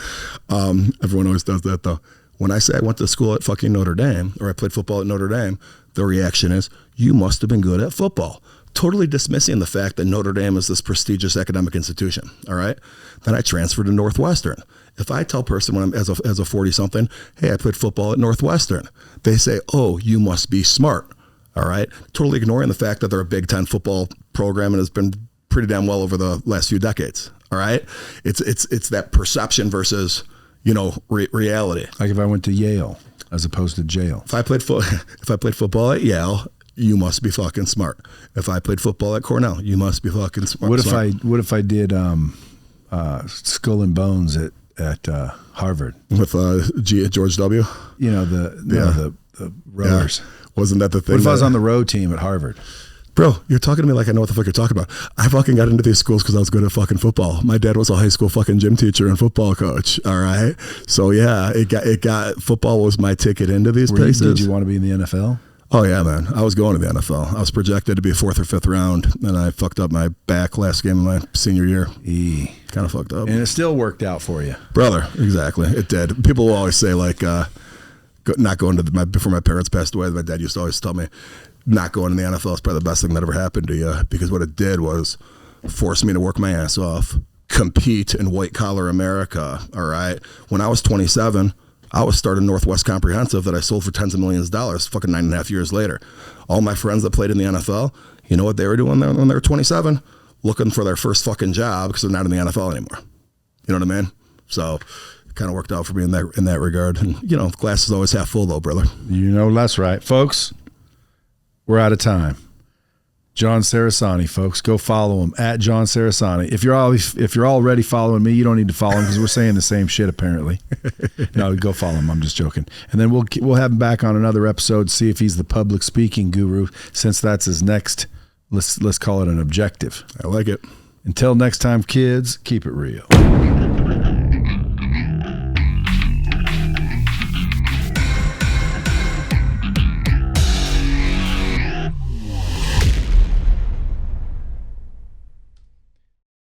Everyone always does that though. When I say I went to school at fucking Notre Dame, or I played football at Notre Dame, the reaction is, you must have been good at football. Totally dismissing the fact that Notre Dame is this prestigious academic institution. All right. Then I transferred to Northwestern. If I tell a person when I'm as a 40-something, hey, I played football at Northwestern, they say, oh, you must be smart. All right. Totally ignoring the fact that they're a Big Ten football program and has been pretty damn well over the last few decades. All right. It's that perception versus, reality. Like if I went to Yale as opposed to jail. If I played football at Yale, you must be fucking smart. If I played football at Cornell, you must be fucking smart. What if I did Skull and Bones at Harvard with George W? The rowers. Yeah. Wasn't that the thing? What if I was on the row team at Harvard? Bro, you're talking to me like I know what the fuck you're talking about. I fucking got into these schools because I was good at fucking football. My dad was a high school fucking gym teacher and football coach. All right. So yeah, it got football was my ticket into these places. Did you want to be in the NFL? Oh yeah, man. I was going to the NFL. I was projected to be a 4th or 5th round, and I fucked up my back last game of my senior year. Kind of fucked up. And it still worked out for you. Brother, exactly. It did. People will always say, like, not going to before my parents passed away, my dad used to always tell me, not going to the NFL is probably the best thing that ever happened to you, because what it did was force me to work my ass off, compete in white-collar America, all right? When I was 27, I was starting Northwest Comprehensive that I sold for tens of millions of dollars fucking 9.5 years later. All my friends that played in the NFL, you know what they were doing when they were 27? Looking for their first fucking job because they're not in the NFL anymore. You know what I mean? So it kind of worked out for me in that regard. And, glass is always half full though, brother. That's right. Folks, we're out of time. John Cerasani, folks, go follow him at John Cerasani. If you're already following me, you don't need to follow him because we're saying the same shit apparently. No, go follow him. I'm just joking. And then we'll have him back on another episode, see if he's the public speaking guru, since that's his next. Let's call it an objective. I like it. Until next time, kids, keep it real.